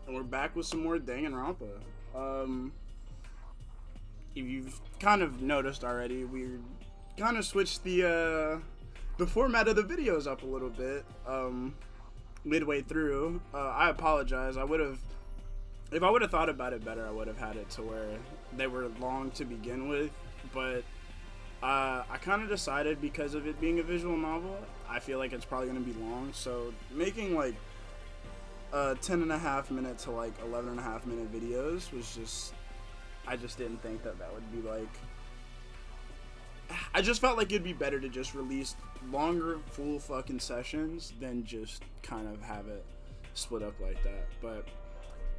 And we're back with some more Danganronpa. If you've kind of noticed already, we kind of switched the format of the videos up a little bit. Midway through, I apologize. If I would have thought about it better, I would have had it to where they were long to begin with. But I kind of decided, because of it being a visual novel, I feel like it's probably going to be long. So making like 10.5 minute to like 11.5 minute videos was just, I just didn't think that would be like, I just felt like it'd be better to just release longer full fucking sessions than just kind of have it split up like that. But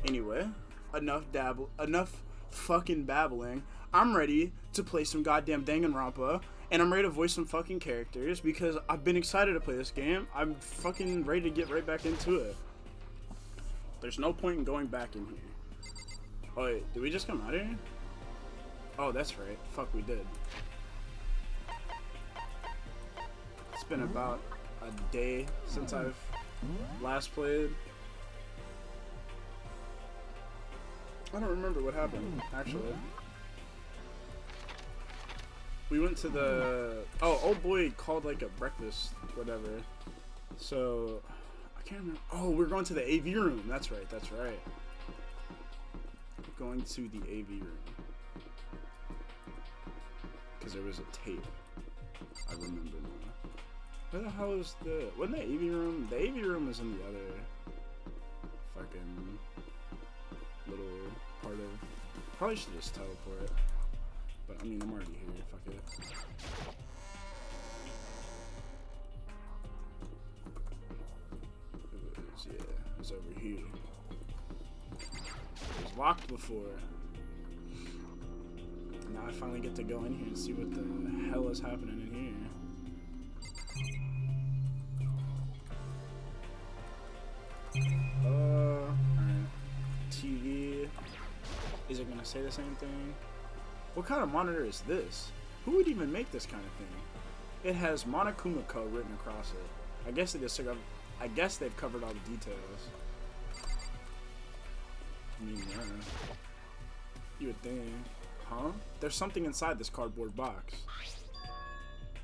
anyway, enough fucking babbling. I'm ready to play some goddamn Danganronpa, and I'm ready to voice some fucking characters because I've been excited to play this game. I'm fucking ready to get right back into it. There's no point in going back in here. Oh wait, did we just come out of here? Oh, that's right. Fuck, we did. It's been about a day since I've last played. I don't remember what happened, actually. We went to the... Oh, old boy called like a breakfast, whatever. So, I can't remember. Oh, we're going to the AV room. That's right, that's right. Going to the AV room. Because there was a tape. I remember now. Where the hell is the... Wasn't the AV room? The AV room was in the other... fucking... little part of... Probably should just teleport. But, I mean, I'm already here. Fuck it. It was over here. It was locked before. Now I finally get to go in here and see what the hell is happening in here. Alright. TV. Is it gonna say the same thing? What kind of monitor is this? Who would even make this kind of thing? It has Monokumako written across it. I guess they've covered all the details. I mean, yeah. You would think. Huh? There's something inside this cardboard box.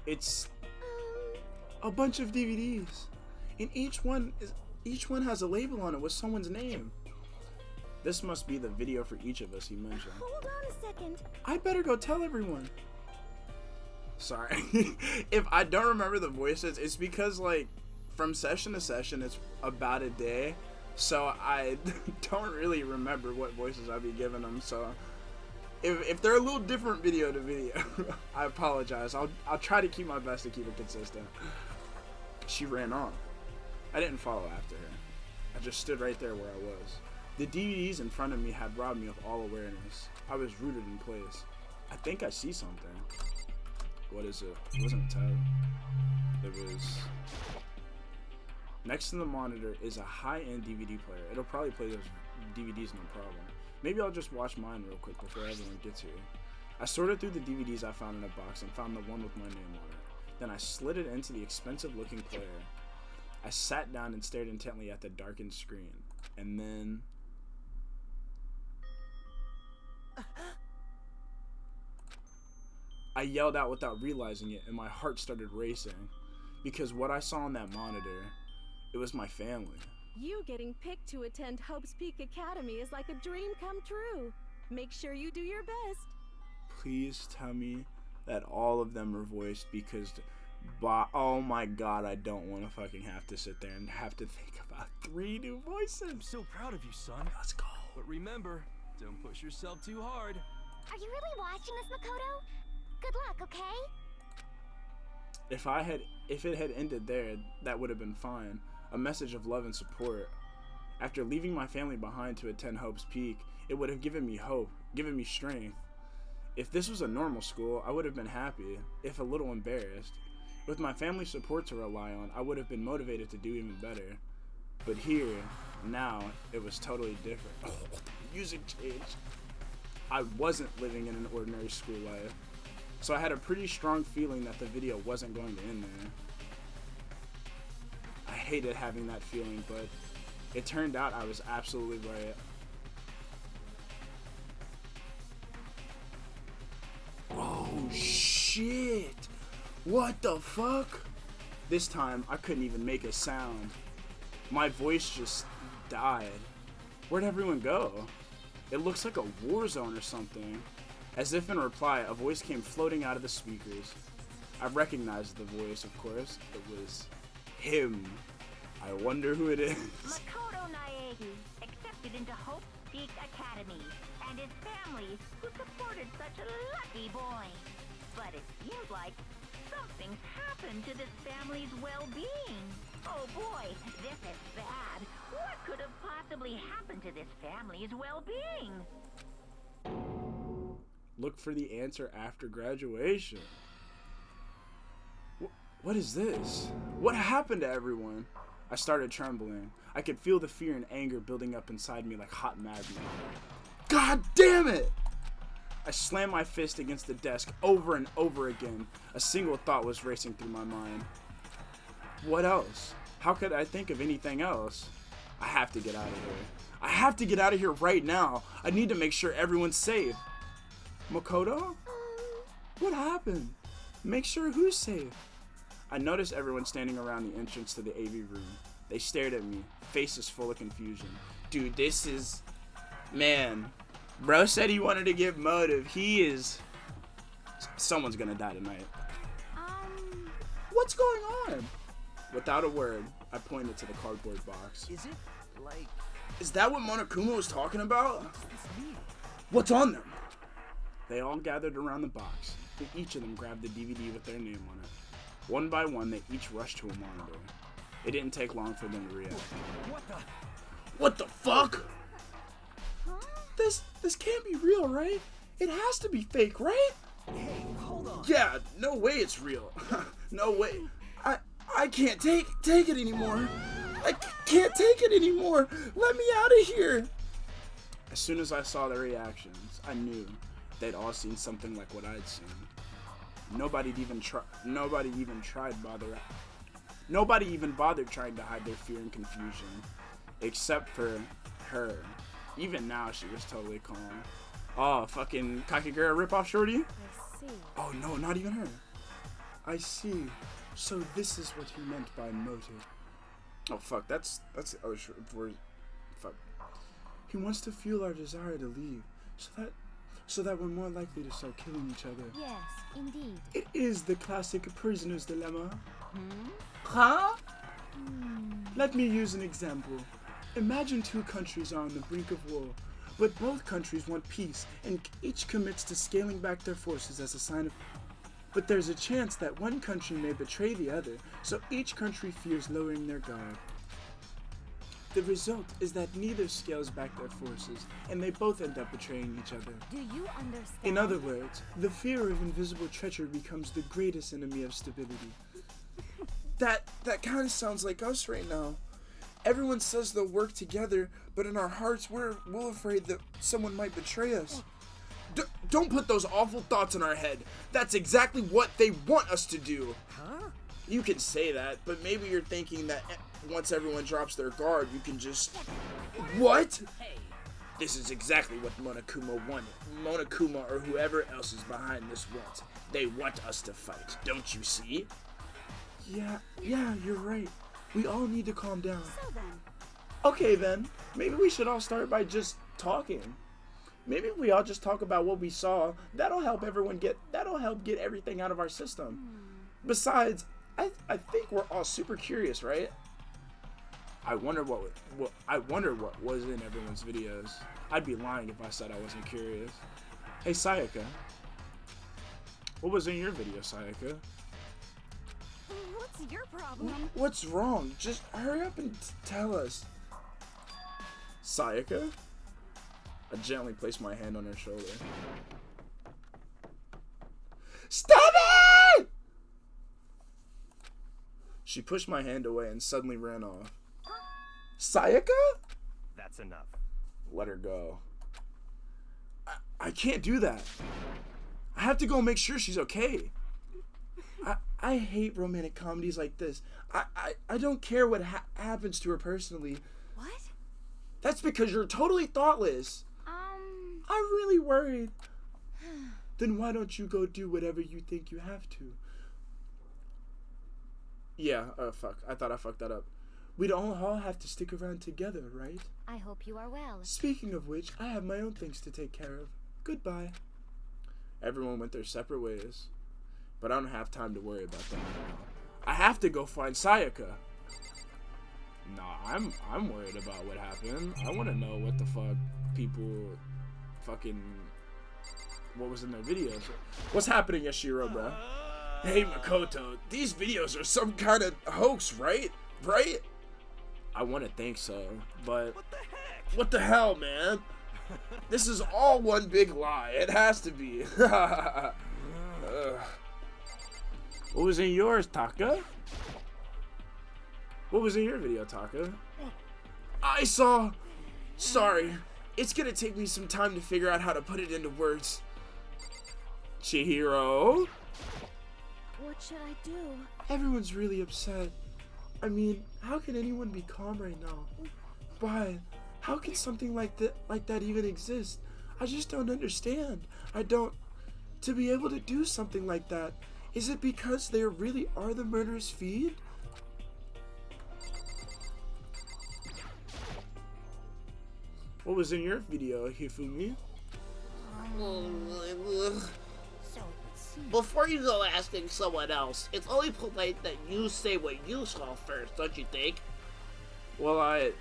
It's a bunch of DVDs. And each one has a label on it with someone's name. This must be the video for each of us, he mentioned. Hold on a second. I better go tell everyone. Sorry. If I don't remember the voices, it's because, like, from session to session, it's about a day. So I don't really remember what voices I'll be giving them. So if they're a little different video to video, I apologize. I'll try to keep my best to keep it consistent. She ran off. I didn't follow after her. I just stood right there where I was. The DVDs in front of me had robbed me of all awareness. I was rooted in place. I think I see something. What is it? It wasn't a tab. It was... Next to the monitor is a high-end DVD player. It'll probably play those DVDs no problem. Maybe I'll just watch mine real quick before everyone gets here. I sorted through the DVDs I found in a box and found the one with my name on it. Then I slid it into the expensive-looking player. I sat down and stared intently at the darkened screen. And then... I yelled out without realizing it, and my heart started racing. Because what I saw on that monitor, it was my family. You getting picked to attend Hope's Peak Academy is like a dream come true. Make sure you do your best. Please tell me that all of them are voiced, because... oh my god, I don't want to fucking have to sit there and have to think about 3 new voices. I'm so proud of you, son. Let's go. But remember, don't push yourself too hard. Are you really watching this, Makoto? Good luck, okay? If it had ended there, that would have been fine. A message of love and support. After leaving my family behind to attend Hope's Peak, it would have given me hope, given me strength. If this was a normal school, I would have been happy, if a little embarrassed. With my family's support to rely on, I would have been motivated to do even better. But here, now, it was totally different. Oh, the music changed. I wasn't living in an ordinary school life. So I had a pretty strong feeling that the video wasn't going to end there. I hated having that feeling, but It turned out I was absolutely right. Oh shit! What the fuck? This time I couldn't even make a sound. My voice just died. Where'd everyone go? It looks like a war zone or something. As if in reply, a voice came floating out of the speakers. I recognized the voice, of course. It was him. I wonder who it is. Makoto Naegi accepted into Hope Peak Academy, and his family, who supported such a lucky boy. But it seems like something's happened to this family's well-being. Oh boy, this is bad. What could have possibly happened to this family's well-being? Look for the answer after graduation. What is this? What happened to everyone? I started trembling. I could feel the fear and anger building up inside me like hot magma. God damn it! I slammed my fist against the desk over and over again. A single thought was racing through my mind. What else? How could I think of anything else? I have to get out of here. I have to get out of here right now. I need to make sure everyone's safe. Makoto? What happened? Make sure who's safe. I noticed everyone standing around the entrance to the AV room. They stared at me, faces full of confusion. Dude, this is... Man. Bro said he wanted to give motive. He is... Someone's gonna die tonight. What's going on? Without a word, I pointed to the cardboard box. Is it like... Is that what Monokuma was talking about? What's this mean? What's on them? They all gathered around the box, and each of them grabbed the DVD with their name on it. One by one, they each rushed to a monitor. It didn't take long for them to react. What the... What the fuck? This can't be real, right? It has to be fake, right? Hey, hold on. Yeah, no way it's real. No way. I can't take it anymore. I can't take it anymore. Let me out of here. As soon as I saw their reactions, I knew they'd all seen something like what I'd seen. Nobody even bothered trying to hide their fear and confusion, except for her. Even now, she was totally calm. Oh, fucking Kakigura ripoff shorty? I see. Oh no, not even her. I see. So this is what he meant by motive. Oh fuck, that's the other word. Fuck. He wants to fuel our desire to leave, so that we're more likely to start killing each other. Yes, indeed. It is the classic prisoner's dilemma. Huh? Let me use an example. Imagine two countries are on the brink of war, but both countries want peace, and each commits to scaling back their forces as a sign of... But there's a chance that one country may betray the other, so each country fears lowering their guard. The result is that neither scales back their forces, and they both end up betraying each other. Do you understand? In other words, the fear of invisible treachery becomes the greatest enemy of stability. That kind of sounds like us right now. Everyone says they'll work together, but in our hearts we're afraid that someone might betray us. Don't put those awful thoughts in our head. That's exactly what they want us to do. Huh? You can say that, but maybe you're thinking that once everyone drops their guard, you can just... What? Hey. This is exactly what Monokuma wanted. Monokuma or whoever else is behind this wants. They want us to fight, don't you see? Yeah, you're right. We all need to calm down. So then, Okay then, maybe we should all start by just talking. Maybe if we all just talk about what we saw, that'll help get everything out of our system. Besides, I think we're all super curious, right? I wonder what was in everyone's videos. I'd be lying if I said I wasn't curious. Hey Sayaka. What was in your video, Sayaka? what's your problem? What's wrong? Just hurry up and tell us. Sayaka? I gently placed my hand on her shoulder. Stop it! She pushed my hand away and suddenly ran off. Sayaka? That's enough. Let her go. I can't do that. I have to go make sure she's okay. I hate romantic comedies like this. I don't care what happens to her personally. What? That's because you're totally thoughtless. I'm really worried. Then why don't you go do whatever you think you have to? Yeah, fuck. I thought I fucked that up. We'd all have to stick around together, right? I hope you are well. Speaking of which, I have my own things to take care of. Goodbye. Everyone went their separate ways. But I don't have time to worry about that now. I have to go find Sayaka. Nah, I'm worried about what happened. I want to know what the fuck people fucking... What was in their videos? What's happening, Yashiro, bro? Hey, Makoto, these videos are some kind of hoax, right? Right? I want to think so, but... What the heck? What the hell, man? This is all one big lie. It has to be. What was in yours, Taka? What was in your video, Taka? I saw... Sorry. It's gonna take me some time to figure out how to put it into words. Chihiro? What should I do? Everyone's really upset. I mean, how can anyone be calm right now? But how can something like that even exist? I just don't understand. To be able to do something like that, is it because they really are the murderous feed? What was in your video, Hifumi? Before you go asking someone else, it's only polite that you say what you saw first, don't you think? Well, why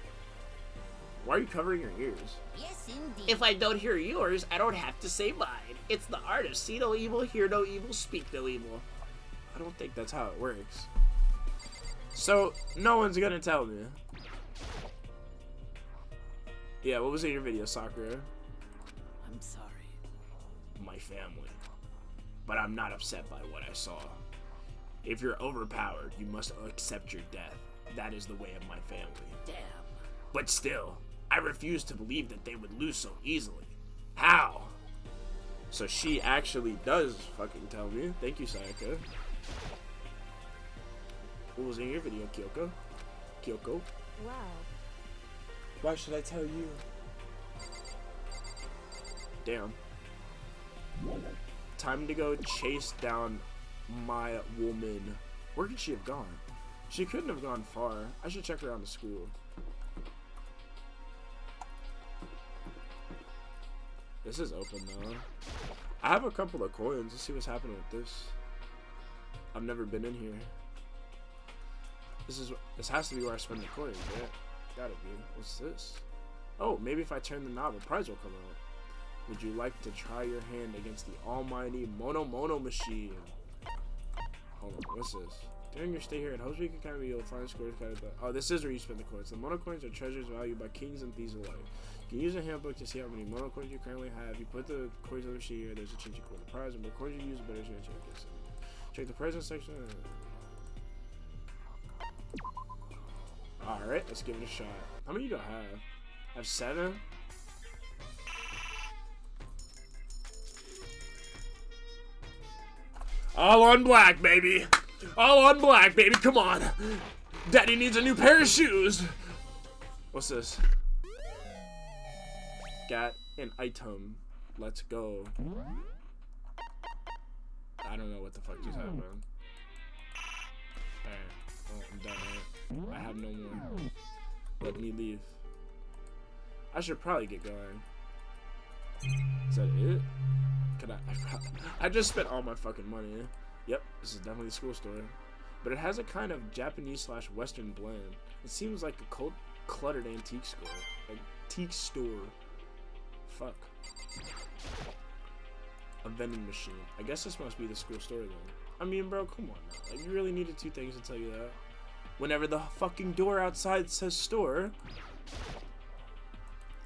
are you covering your ears? Yes, indeed. If I don't hear yours, I don't have to say mine. It's the art of see no evil, hear no evil, speak no evil. I don't think that's how it works. So, no one's gonna tell me. Yeah, what was in your video, Sakura? I'm sorry. My family. But I'm not upset by what I saw. If you're overpowered, you must accept your death. That is the way of my family. Damn. But still, I refuse to believe that they would lose so easily. How? So she actually does fucking tell me. Thank you, Sayaka. What was in your video, Kyoko? Kyoko? Wow. Why should I tell you? Damn. Time to go chase down my woman. Where could she have gone? She couldn't have gone far. I should check around the school. This is open though. I have a couple of coins. Let's see what's happening with this. I've never been in here. This has to be where I spend the coins, right? Gotta be. What's this? Oh, maybe if I turn the knob, a prize will come out. Would you like to try your hand against the almighty Mono machine? Hold on, what's this? During your stay here at Havoc Academy, you'll find scores kind of. Oh, this is where you spend the coins. The mono coins are treasures valued by kings and thieves alike. You can use a handbook to see how many mono coins you currently have. You put the coins on the sheet here. There's a chance you coin the prize. The more coins you use, the better chance you get. Check the present section. All right, let's give it a shot. How many do I have? I have 7. All on black, baby. All on black, baby. Come on. Daddy needs a new pair of shoes. What's this? Got an item. Let's go. I don't know what the fuck just happened. Alright. Oh, I'm done, right? I have no more. Let me leave. I should probably get going. Is that it? Can I just spent all my fucking money. Yep, this is definitely the school store. But it has a kind of Japanese/Western blend. It seems like a cold, cluttered antique store. Fuck. A vending machine. I guess this must be the school store then. I mean, bro, come on now. Like, you really needed 2 things to tell you that. Whenever the fucking door outside says store.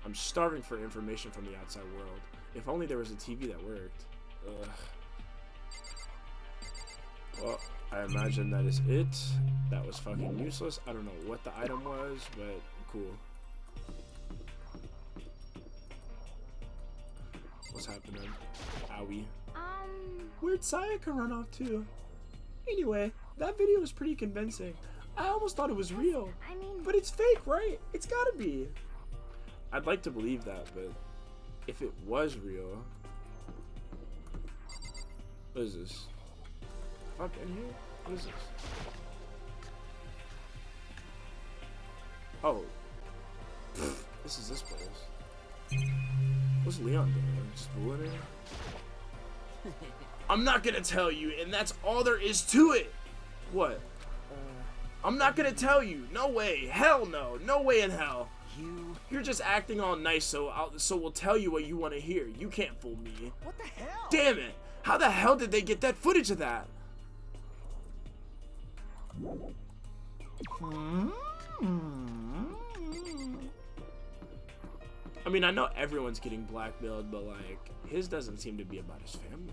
I'm starving for information from the outside world. If only there was a TV that worked. Ugh. Well, I imagine that is it. That was fucking useless. I don't know what the item was, but cool. What's happening? Owie. Where'd Sayaka run off to? Anyway, that video was pretty convincing. I almost thought it was real. I mean... But it's fake, right? It's gotta be. I'd like to believe that, but if it was real, what is this? Fuck in here? What is this? Oh, this is this place. What's Leon doing? Just fooling her? I'm not gonna tell you, and that's all there is to it. What? I'm not gonna tell you. No way. Hell no. No way in hell. You're just acting all nice, so we'll tell you what you want to hear. You can't fool me. What the hell? Damn it! How the hell did they get that footage of that? I mean, I know everyone's getting blackmailed, but like, his doesn't seem to be about his family.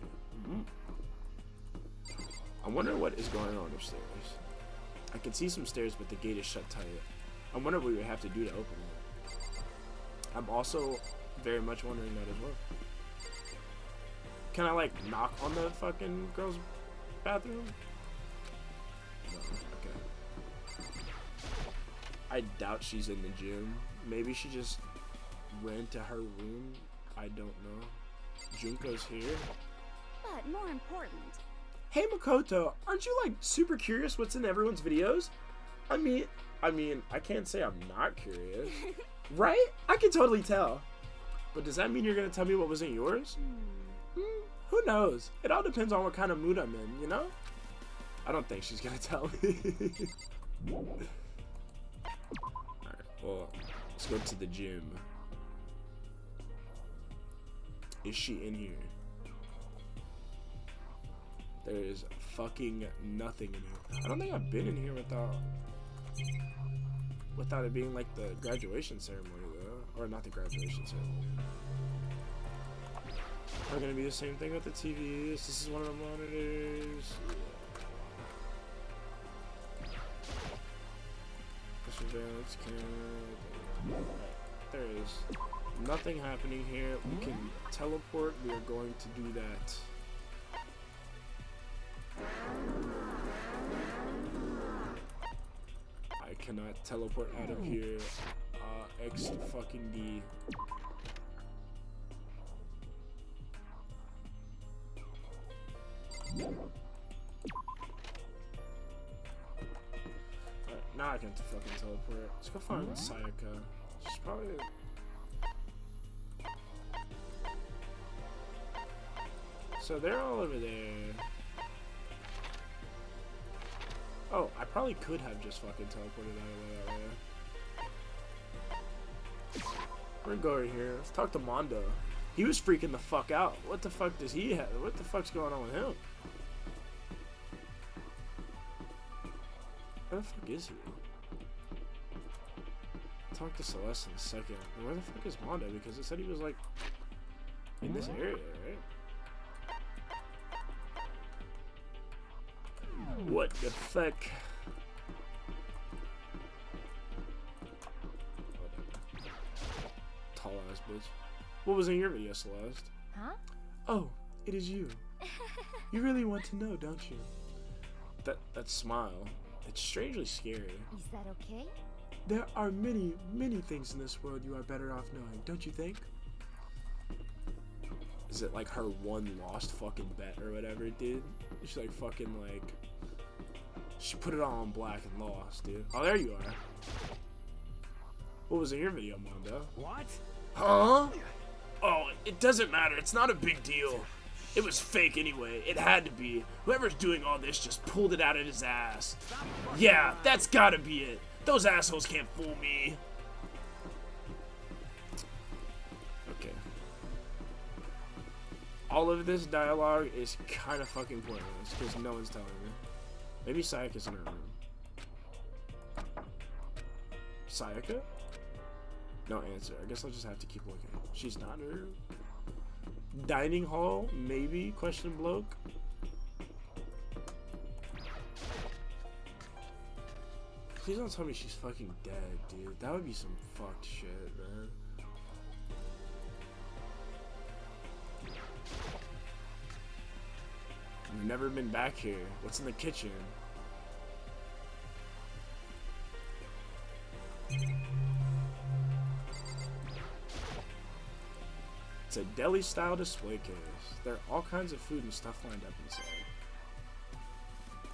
I wonder what is going on upstairs. I can see some stairs, but the gate is shut tight. I wonder what we would have to do to open it. I'm also very much wondering that as well. Can I like knock on the fucking girl's bathroom? No, okay. I doubt she's in the gym. Maybe she just went to her room. I don't know. Junko's here. But more important, Hey Makoto, aren't you like super curious what's in everyone's videos? I mean, I can't say I'm not curious. Right? I can totally tell. But does that mean you're gonna tell me what was in yours? Who knows? It all depends on what kind of mood I'm in, you know? I don't think she's gonna tell me. Alright, well, let's go to the gym. Is she in here? There is fucking nothing in here. I don't think I've been in here without it being like the graduation ceremony though. Or not the graduation ceremony. Are gonna be the same thing with the TVs. This is one of the monitors. There is nothing happening here. We can teleport. We are going to do that. I cannot teleport out of here. X fucking D. Alright, now I can fucking teleport. Let's go find Sayaka. She's probably... So they're all over there. Oh, I probably could have just fucking teleported out of that way. We're gonna go over here. Let's talk to Mondo. He was freaking the fuck out. What the fuck does he have? What the fuck's going on with him? Where the fuck is he? Talk to Celeste in a second. Where the fuck is Mondo? Because it said he was like in this area, right? What the fuck? Tall ass bitch. What was in your video, Celeste? Huh? Oh, it is you. You really want to know, don't you? That smile. It's strangely scary. Is that okay? There are many, many things in this world you are better off knowing, don't you think? Is it like her one lost fucking bet or whatever, dude? She's like fucking like... She put it all on black and lost, dude. Oh, there you are. What was in your video, Mondo? What? Huh? Oh, it doesn't matter. It's not a big deal. It was fake anyway. It had to be. Whoever's doing all this just pulled it out of his ass. Yeah, that's gotta be it. Those assholes can't fool me. Okay. All of this dialogue is kind of fucking pointless because no one's telling me. Maybe Sayaka's in her room. Sayaka? No answer. I guess I'll just have to keep looking. She's not in her room. Dining hall? Maybe? Question bloke. Please don't tell me she's fucking dead, dude. That would be some fucked shit, man. I've never been back here. What's in the kitchen? It's a deli-style display case. There are all kinds of food and stuff lined up inside.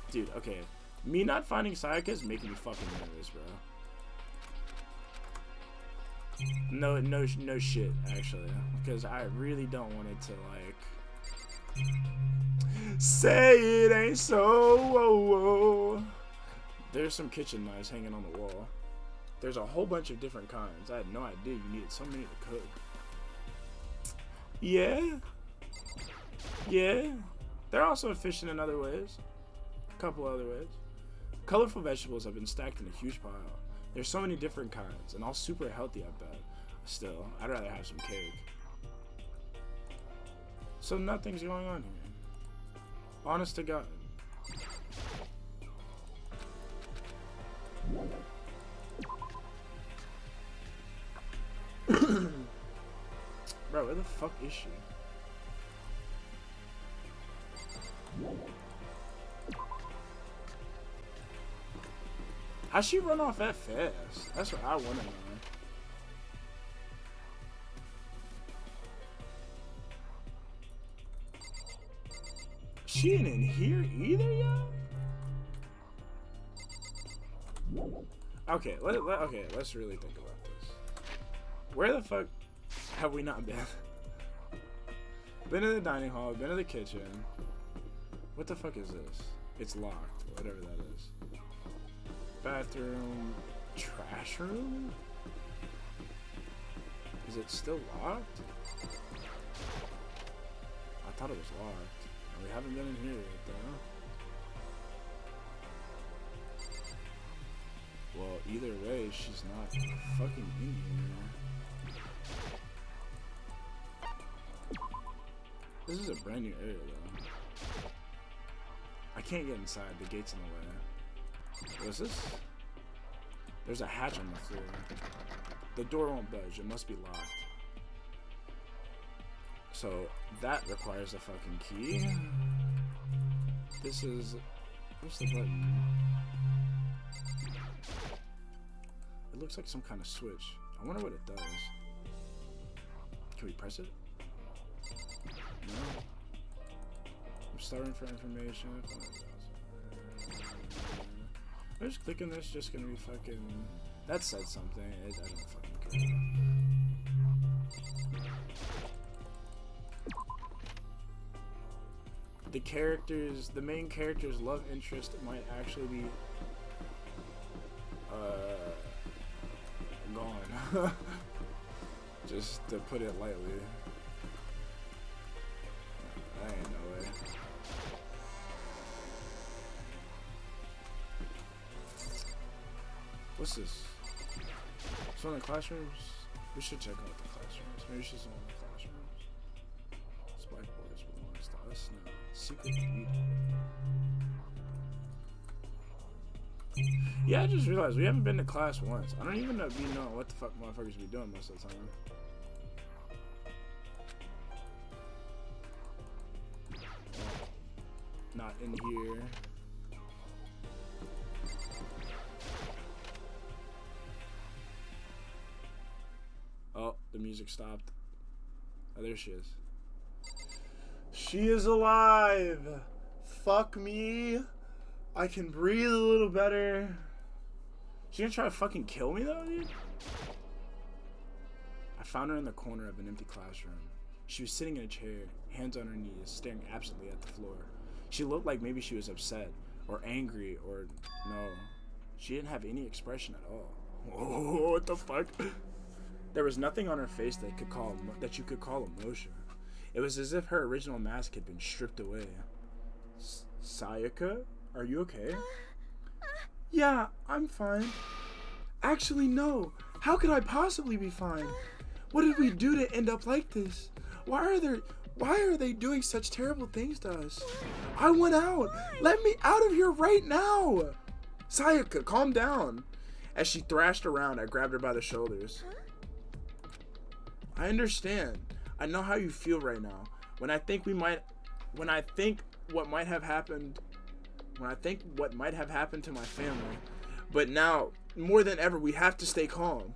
Dude, okay. Me not finding Sayaka is making me fucking nervous, bro. No shit, actually. Because I really don't want it to, like... Say it ain't so, whoa, whoa. There's some kitchen knives hanging on the wall. There's a whole bunch of different kinds. I had no idea you needed so many to cook. Yeah. Yeah. They're also efficient in other ways. A couple other ways. Colorful vegetables have been stacked in a huge pile. There's so many different kinds, and all super healthy, I bet. Still, I'd rather have some cake. So nothing's going on here. Honest to God. Bro, where the fuck is she? How'd she run off that fast? That's what I want to know. She ain't in here either, y'all? Okay, let's really think about this. Where the fuck have we not been? Been in the dining hall, been in the kitchen. What the fuck is this? It's locked, whatever that is. Bathroom, trash room? Is it still locked? I thought it was locked. We haven't been in here yet, though. Well, either way, she's not fucking in here. This is a brand new area, though. I can't get inside. The gate's in the way. What is this? There's a hatch on the floor. The door won't budge. It must be locked. So that requires a fucking key. This is... What's the button? It looks like some kind of switch. I wonder what it does. Can we press it? No. I'm starting for information. I'm just clicking this, just gonna be fucking... That said something. I don't fucking care. The main character's love interest might actually be gone. Just to put it lightly. I ain't no way. What's this? It's one of the classrooms? We should check out the classrooms. Maybe she's one of the classrooms. Spike Boys belongs to us now. Secret Beauty. Yeah, I just realized we haven't been to class once. I don't even know what the fuck motherfuckers be doing most of the time. Not in here. Oh, the music stopped. Oh, there she is. She is alive! Fuck me. I can breathe a little better. She gonna try to fucking kill me though, dude? I found her in the corner of an empty classroom. She was sitting in a chair, hands on her knees, staring absently at the floor. She looked like maybe she was upset, or angry, or no. She didn't have any expression at all. Whoa, what the fuck? There was nothing on her face that you could call emotion. It was as if her original mask had been stripped away. Sayaka? Are you okay? Yeah, I'm fine. Actually, no. How could I possibly be fine? What did we do to end up like this? Why are they doing such terrible things to us? I want out. Let me out of here right now. Sayaka, calm down. As she thrashed around, I grabbed her by the shoulders. I understand. I know how you feel right now. When I think what might have happened to my family. But now, more than ever, we have to stay calm.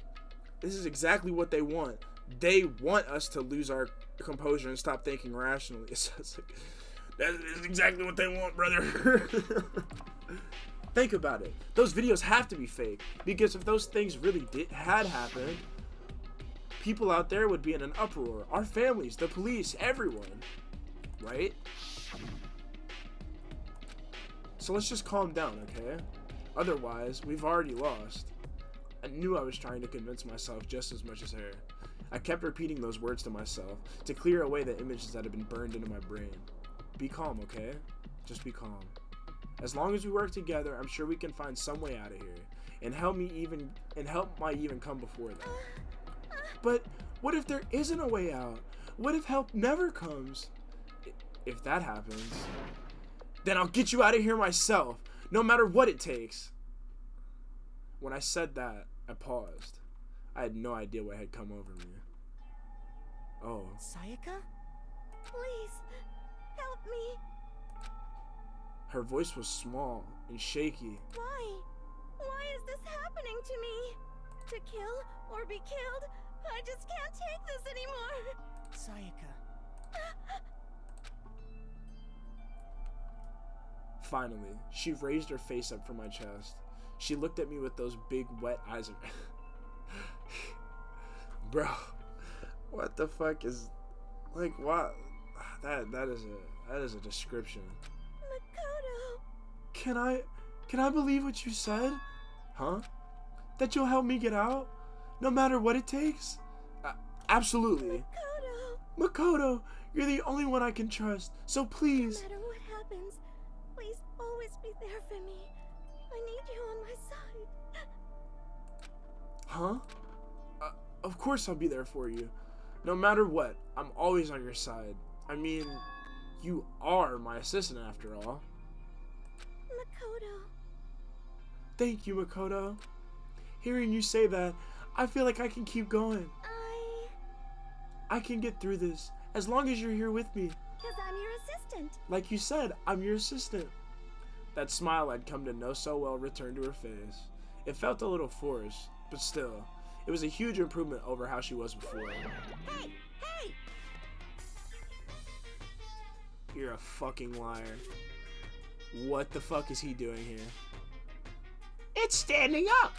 This is exactly what they want. they want us to lose our composure and stop thinking rationally. So it's like, that is exactly what they want, brother. Think about it. Those videos have to be fake, because if those things really had happened, people out there would be in an uproar. Our families, the police, everyone, right? So let's just calm down, okay? Otherwise, we've already lost. I knew I was trying to convince myself just as much as her. I kept repeating those words to myself to clear away the images that had been burned into my brain. Be calm, okay? Just be calm. As long as we work together, I'm sure we can find some way out of here, and help might even come before that. But what if there isn't a way out? What if help never comes? If that happens, then I'll get you out of here myself, no matter what it takes. When I said that, I paused. I had no idea what had come over me. Oh. Sayaka? Please, help me. Her voice was small and shaky. Why? Why is this happening to me? To kill or be killed? I just can't take this anymore. Sayaka. Finally, she raised her face up from my chest. She looked at me with those big, wet eyes of... Bro, what the fuck is... Like, what? That is a description. Makoto. Can I believe what you said? Huh? That you'll help me get out? No matter what it takes? Absolutely. Makoto, you're the only one I can trust, so please. No matter what happens, please always be there for me. I need you on my side. Huh? Of course I'll be there for you. No matter what, I'm always on your side. I mean, you are my assistant after all. Makoto. Thank you, Makoto. Hearing you say that, I feel like I can keep going. I can get through this, as long as you're here with me. Because I'm your assistant. Like you said, I'm your assistant. That smile I'd come to know so well returned to her face. It felt a little forced, but still, it was a huge improvement over how she was before. Hey! Hey! You're a fucking liar. What the fuck is he doing here? It's standing up.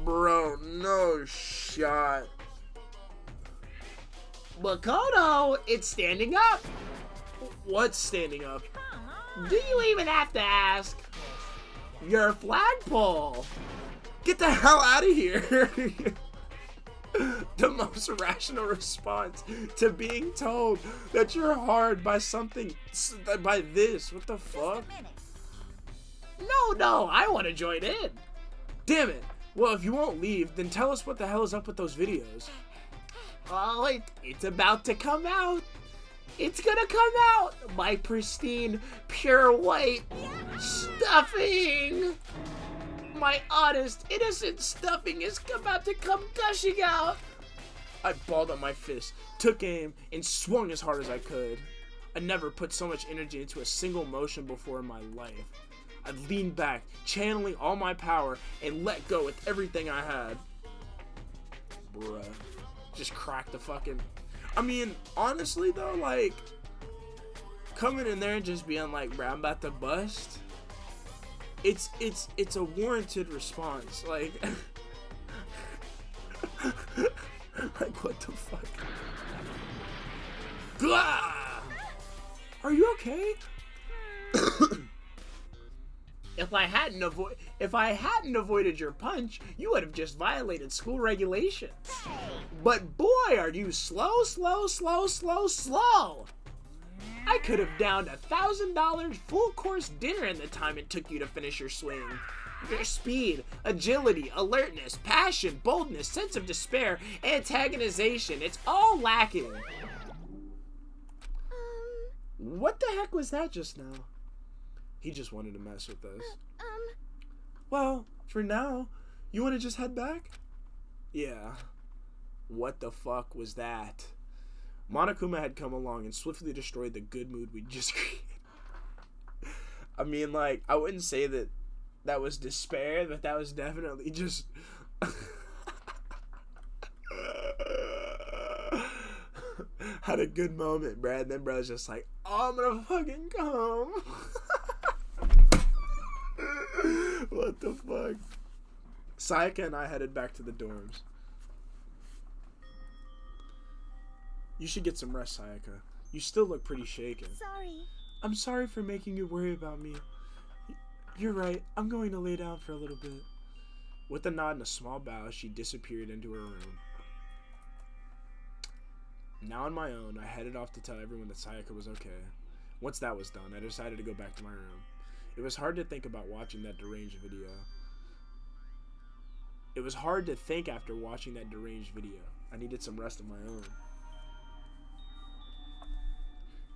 Bro, no shot. Makoto, it's standing up. What's standing up? Do you even have to ask? Your flagpole. Get the hell out of here. The most rational response to being told that you're hard by something, by this. What the fuck? No, I want to join in. Damn it. Well, if you won't leave, then tell us what the hell is up with those videos. Oh, it's about to come out. It's gonna come out. My pristine, pure white stuffing. My honest, innocent stuffing is about to come gushing out. I balled up my fist, took aim, and swung as hard as I could. I never put so much energy into a single motion before in my life. I leaned back, channeling all my power, and let go with everything I had. Bruh. Just cracked the fucking... I mean, honestly though, like, coming in there and just being like, bro, I'm about to bust. It's a warranted response. Like, like what the fuck? Gah! Are you okay? If I hadn't avoided your punch, you would have just violated school regulations. But boy, are you slow. I could have downed $1,000 full course dinner in the time it took you to finish your swing. Your speed, agility, alertness, passion, boldness, sense of despair, antagonization, it's all lacking. What the heck was that just now? He just wanted to mess with us. Well, for now, you want to just head back? Yeah. What the fuck was that? Monokuma had come along and swiftly destroyed the good mood we just created. I mean, like, I wouldn't say that was despair, but that was definitely just Had a good moment, bruh. And then bro's just like, oh, I'm gonna fucking come. What the fuck? Sayaka and I headed back to the dorms. You should get some rest, Sayaka. You still look pretty shaken. Sorry. I'm sorry for making you worry about me. You're right. I'm going to lay down for a little bit. With a nod and a small bow, she disappeared into her room. Now on my own, I headed off to tell everyone that Sayaka was okay. Once that was done, I decided to go back to my room. It was hard to think about watching that deranged video. It was hard to think after watching that deranged video. I needed some rest of my own.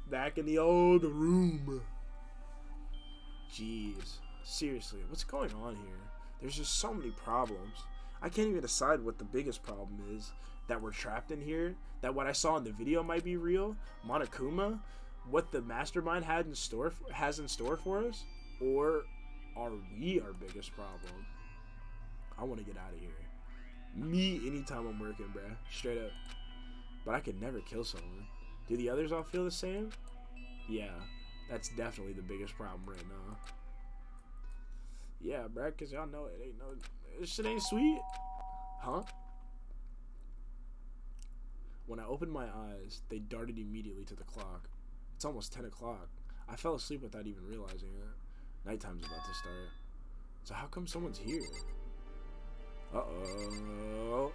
Back in the old room. Jeez. Seriously, what's going on here? There's just so many problems. I can't even decide what the biggest problem is. That we're trapped in here? That what I saw in the video might be real? Monokuma? What the mastermind has in store for us? Or are we our biggest problem? I want to get out of here. Me anytime I'm working, bruh. Straight up. But I could never kill someone. Do the others all feel the same? Yeah, that's definitely the biggest problem right now. Yeah, bruh, cause y'all know it ain't no, this shit ain't sweet. Huh? When I opened my eyes, they darted immediately to the clock. It's almost 10 o'clock. I fell asleep without even realizing it. Nighttime's about to start. So how come someone's here? Uh-oh.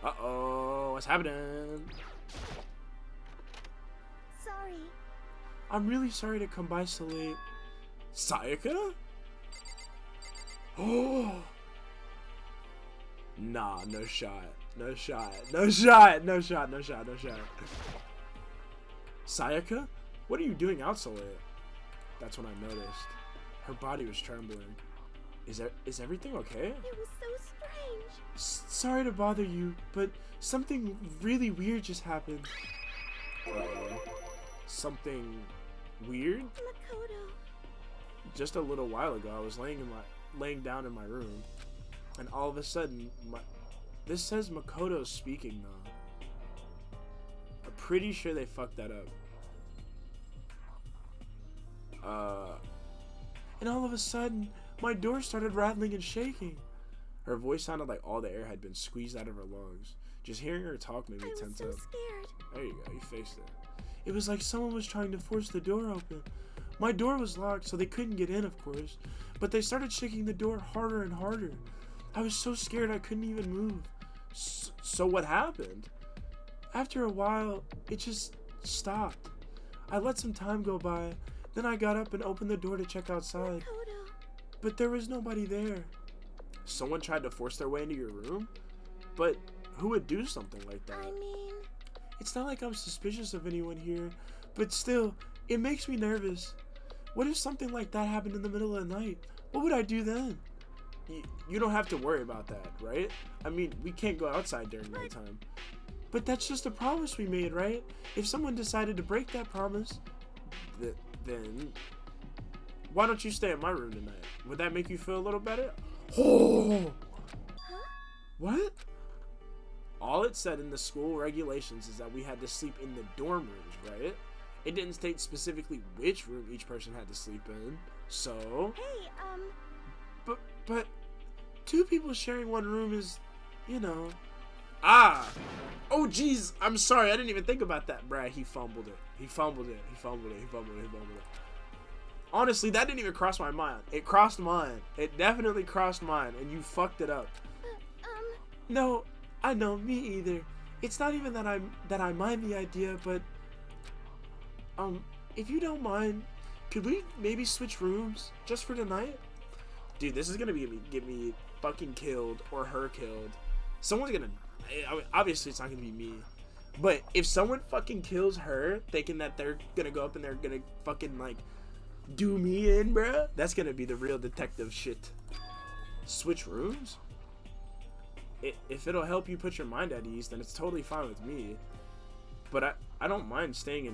Uh-oh, what's happening? Sorry. I'm really sorry to come by so late. Sayaka? Oh. Nah, no shot. No shot. No shot. No shot. No shot. No shot. Sayaka? What are you doing out so late? That's when I noticed. Her body was trembling. Is everything okay? It was so strange. Sorry to bother you, but something really weird just happened. Something weird? Makoto. Just a little while ago, I was laying down in my room, and all of a sudden, this says Makoto's speaking though. I'm pretty sure they fucked that up. And all of a sudden, my door started rattling and shaking. Her voice sounded like all the air had been squeezed out of her lungs. Just hearing her talk made me tense up. I was so scared. There you go, you faced it. It was like someone was trying to force the door open. My door was locked, so they couldn't get in, of course. But they started shaking the door harder and harder. I was so scared I couldn't even move. So what happened? After a while, it just stopped. I let some time go by. Then I got up and opened the door to check outside. Makoto. But there was nobody there. Someone tried to force their way into your room? But who would do something like that? I mean... It's not like I'm suspicious of anyone here, but still, it makes me nervous. What if something like that happened in the middle of the night? What would I do then? You don't have to worry about that, right? I mean, we can't go outside during nighttime. But that's just a promise we made, right? If someone decided to break that promise... Then... Why don't you stay in my room tonight? Would that make you feel a little better? Oh! Huh? What? All it said in the school regulations is that we had to sleep in the dorm rooms, right? It didn't state specifically which room each person had to sleep in. So... Hey, But... Two people sharing one room is... You know... Ah! Oh, jeez. I'm sorry. I didn't even think about that. Brad, he fumbled it. He fumbled it. Honestly, that didn't even cross my mind. It crossed mine. It definitely crossed mine, and you fucked it up. No, I know, me either. It's not even that I mind the idea, but... if you don't mind, could we maybe switch rooms just for tonight? Dude, this is gonna get me fucking killed or her killed. Someone's gonna... I mean, obviously, it's not gonna be me. But if someone fucking kills her, thinking that they're gonna go up and they're gonna fucking, like, do me in, bruh, that's gonna be the real detective shit. Switch rooms? If it'll help you put your mind at ease, then it's totally fine with me. But I don't mind staying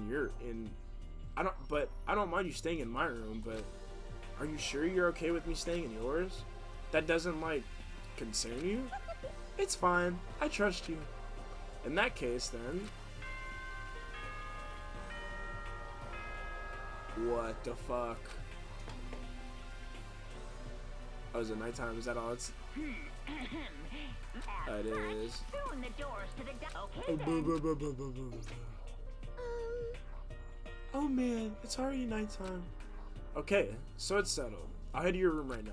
I don't mind you staying in my room, but are you sure you're okay with me staying in yours? That doesn't, like, concern you? It's fine. I trust you. In that case, then, What the fuck? Oh, is it nighttime? Is that all it's... That is. Soon the doors to the okay Oh, then. oh man, it's already nighttime. Okay, so it's settled. I'll head to your room right now.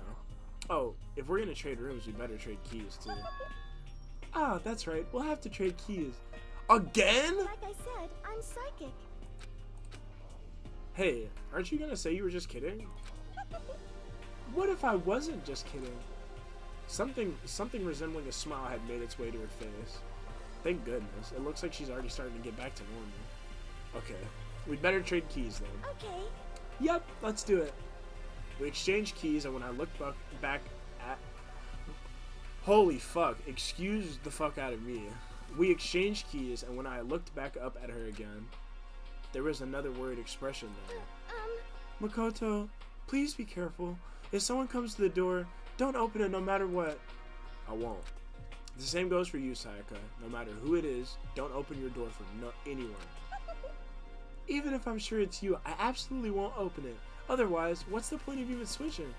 Oh, if we're gonna trade rooms, we better trade keys too. Ah, that's right. We'll have to trade keys. Again? Like I said, I'm psychic. Hey, aren't you gonna say you were just kidding? What if I wasn't just kidding? Something resembling a smile had made its way to her face. Thank goodness. It looks like she's already starting to get back to normal. Okay, we'd better trade keys then. Okay. Yep, let's do it. We exchanged keys, and when I looked back at... Holy fuck, excuse the fuck out of me. We exchanged keys, and when I looked back up at her again, there was another worried expression there. Makoto, please be careful. If someone comes to the door, don't open it no matter what. I won't. The same goes for you, Sayaka. No matter who it is, don't open your door for anyone. Even if I'm sure it's you, I absolutely won't open it. Otherwise, what's the point of even switching?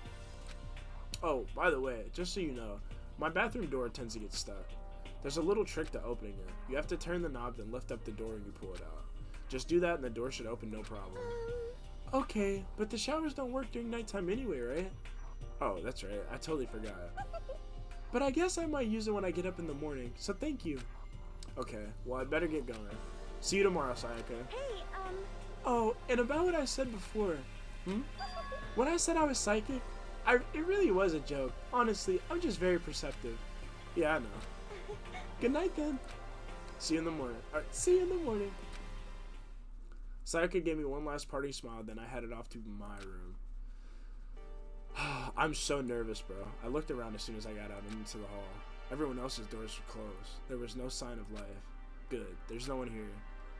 Oh, by the way, just so you know, my bathroom door tends to get stuck. There's a little trick to opening it. You have to turn the knob, then lift up the door and you pull it out. Just do that and the door should open no problem. Okay, but the showers don't work during nighttime anyway, right? Oh, that's right. I totally forgot. But I guess I might use it when I get up in the morning, so thank you. Okay, well, I better get going. See you tomorrow, Sayaka. Hey, Oh, and about what I said before. When I said I was psychic, it really was a joke. Honestly, I'm just very perceptive. Yeah, I know. Good night, then. See you in the morning. Alright, see you in the morning. Sayaka gave me one last parting smile, then I headed off to my room. I'm so nervous, bro. I looked around as soon as I got out into the hall. Everyone else's doors were closed. There was no sign of life. Good. There's no one here.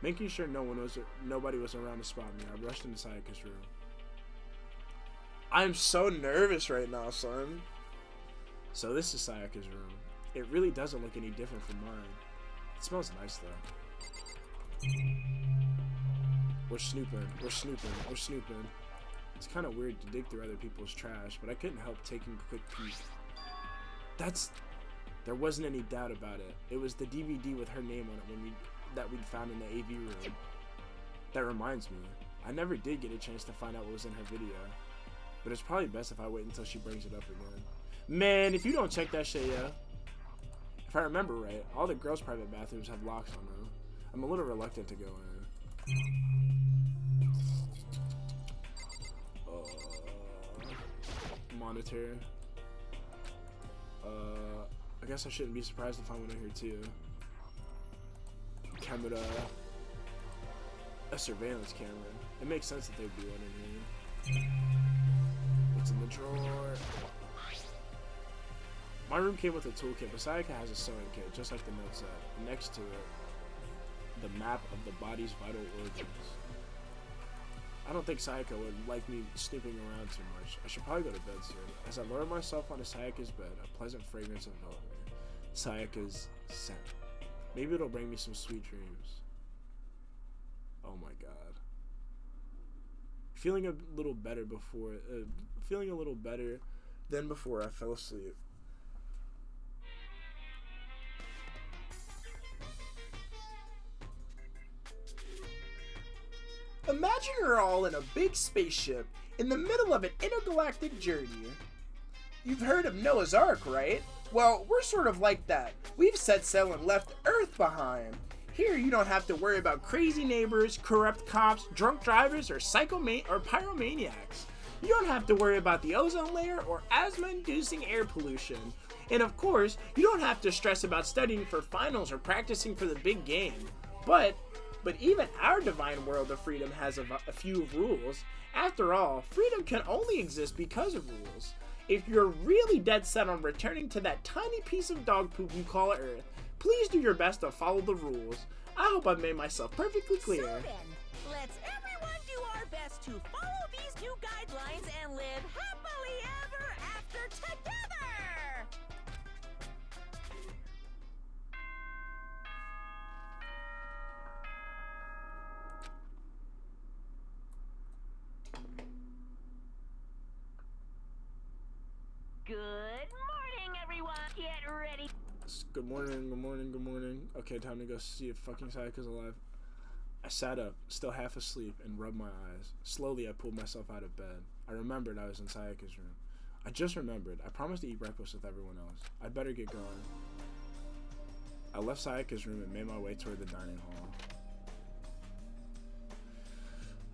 Making sure nobody was around to spot me, I rushed into Sayaka's room. I'm so nervous right now, son. So this is Sayaka's room. It really doesn't look any different from mine. It smells nice, though. We're snooping. It's kind of weird to dig through other people's trash, but I couldn't help taking a quick peek. There wasn't any doubt about it. It was the DVD with her name on it that we'd found in the AV room. That reminds me, I never did get a chance to find out what was in her video. But it's probably best if I wait until she brings it up again. Man, if you don't check that shit, yeah. If I remember right, all the girls' private bathrooms have locks on them. I'm a little reluctant to go in. Monitor. I guess I shouldn't be surprised to find one in here too. Camera. A surveillance camera. It makes sense that there'd be one in here. What's in the drawer? My room came with a toolkit, but Sayaka has a sewing kit, just like the note said. Next to it, the map of the body's vital organs. I don't think Sayaka would like me snooping around too much. I should probably go to bed soon. As I lower myself onto Sayaka's bed, a pleasant fragrance enveloped me. Sayaka's scent. Maybe it'll bring me some sweet dreams. Oh my god. Feeling a little better than before I fell asleep. Imagine you're all in a big spaceship in the middle of an intergalactic journey. You've heard of Noah's Ark, right? Well, we're sort of like that. We've set sail and left Earth behind. Here, you don't have to worry about crazy neighbors, corrupt cops, drunk drivers, or pyromaniacs. You don't have to worry about the ozone layer or asthma-inducing air pollution. And of course, you don't have to stress about studying for finals or practicing for the big game. But even our divine world of freedom has a few rules. After all, freedom can only exist because of rules. If you're really dead set on returning to that tiny piece of dog poop you call Earth, please do your best to follow the rules. I hope I've made myself perfectly clear. So then, let's everyone do our best to follow these new guidelines and live happily ever after together! ready. Good morning, good morning, good morning. Okay, time to go see if fucking Sayaka's alive. I sat up, still half asleep, and rubbed my eyes. Slowly, I pulled myself out of bed. I remembered I was in Sayaka's room. I just remembered. I promised to eat breakfast with everyone else. I'd better get going. I left Sayaka's room and made my way toward the dining hall.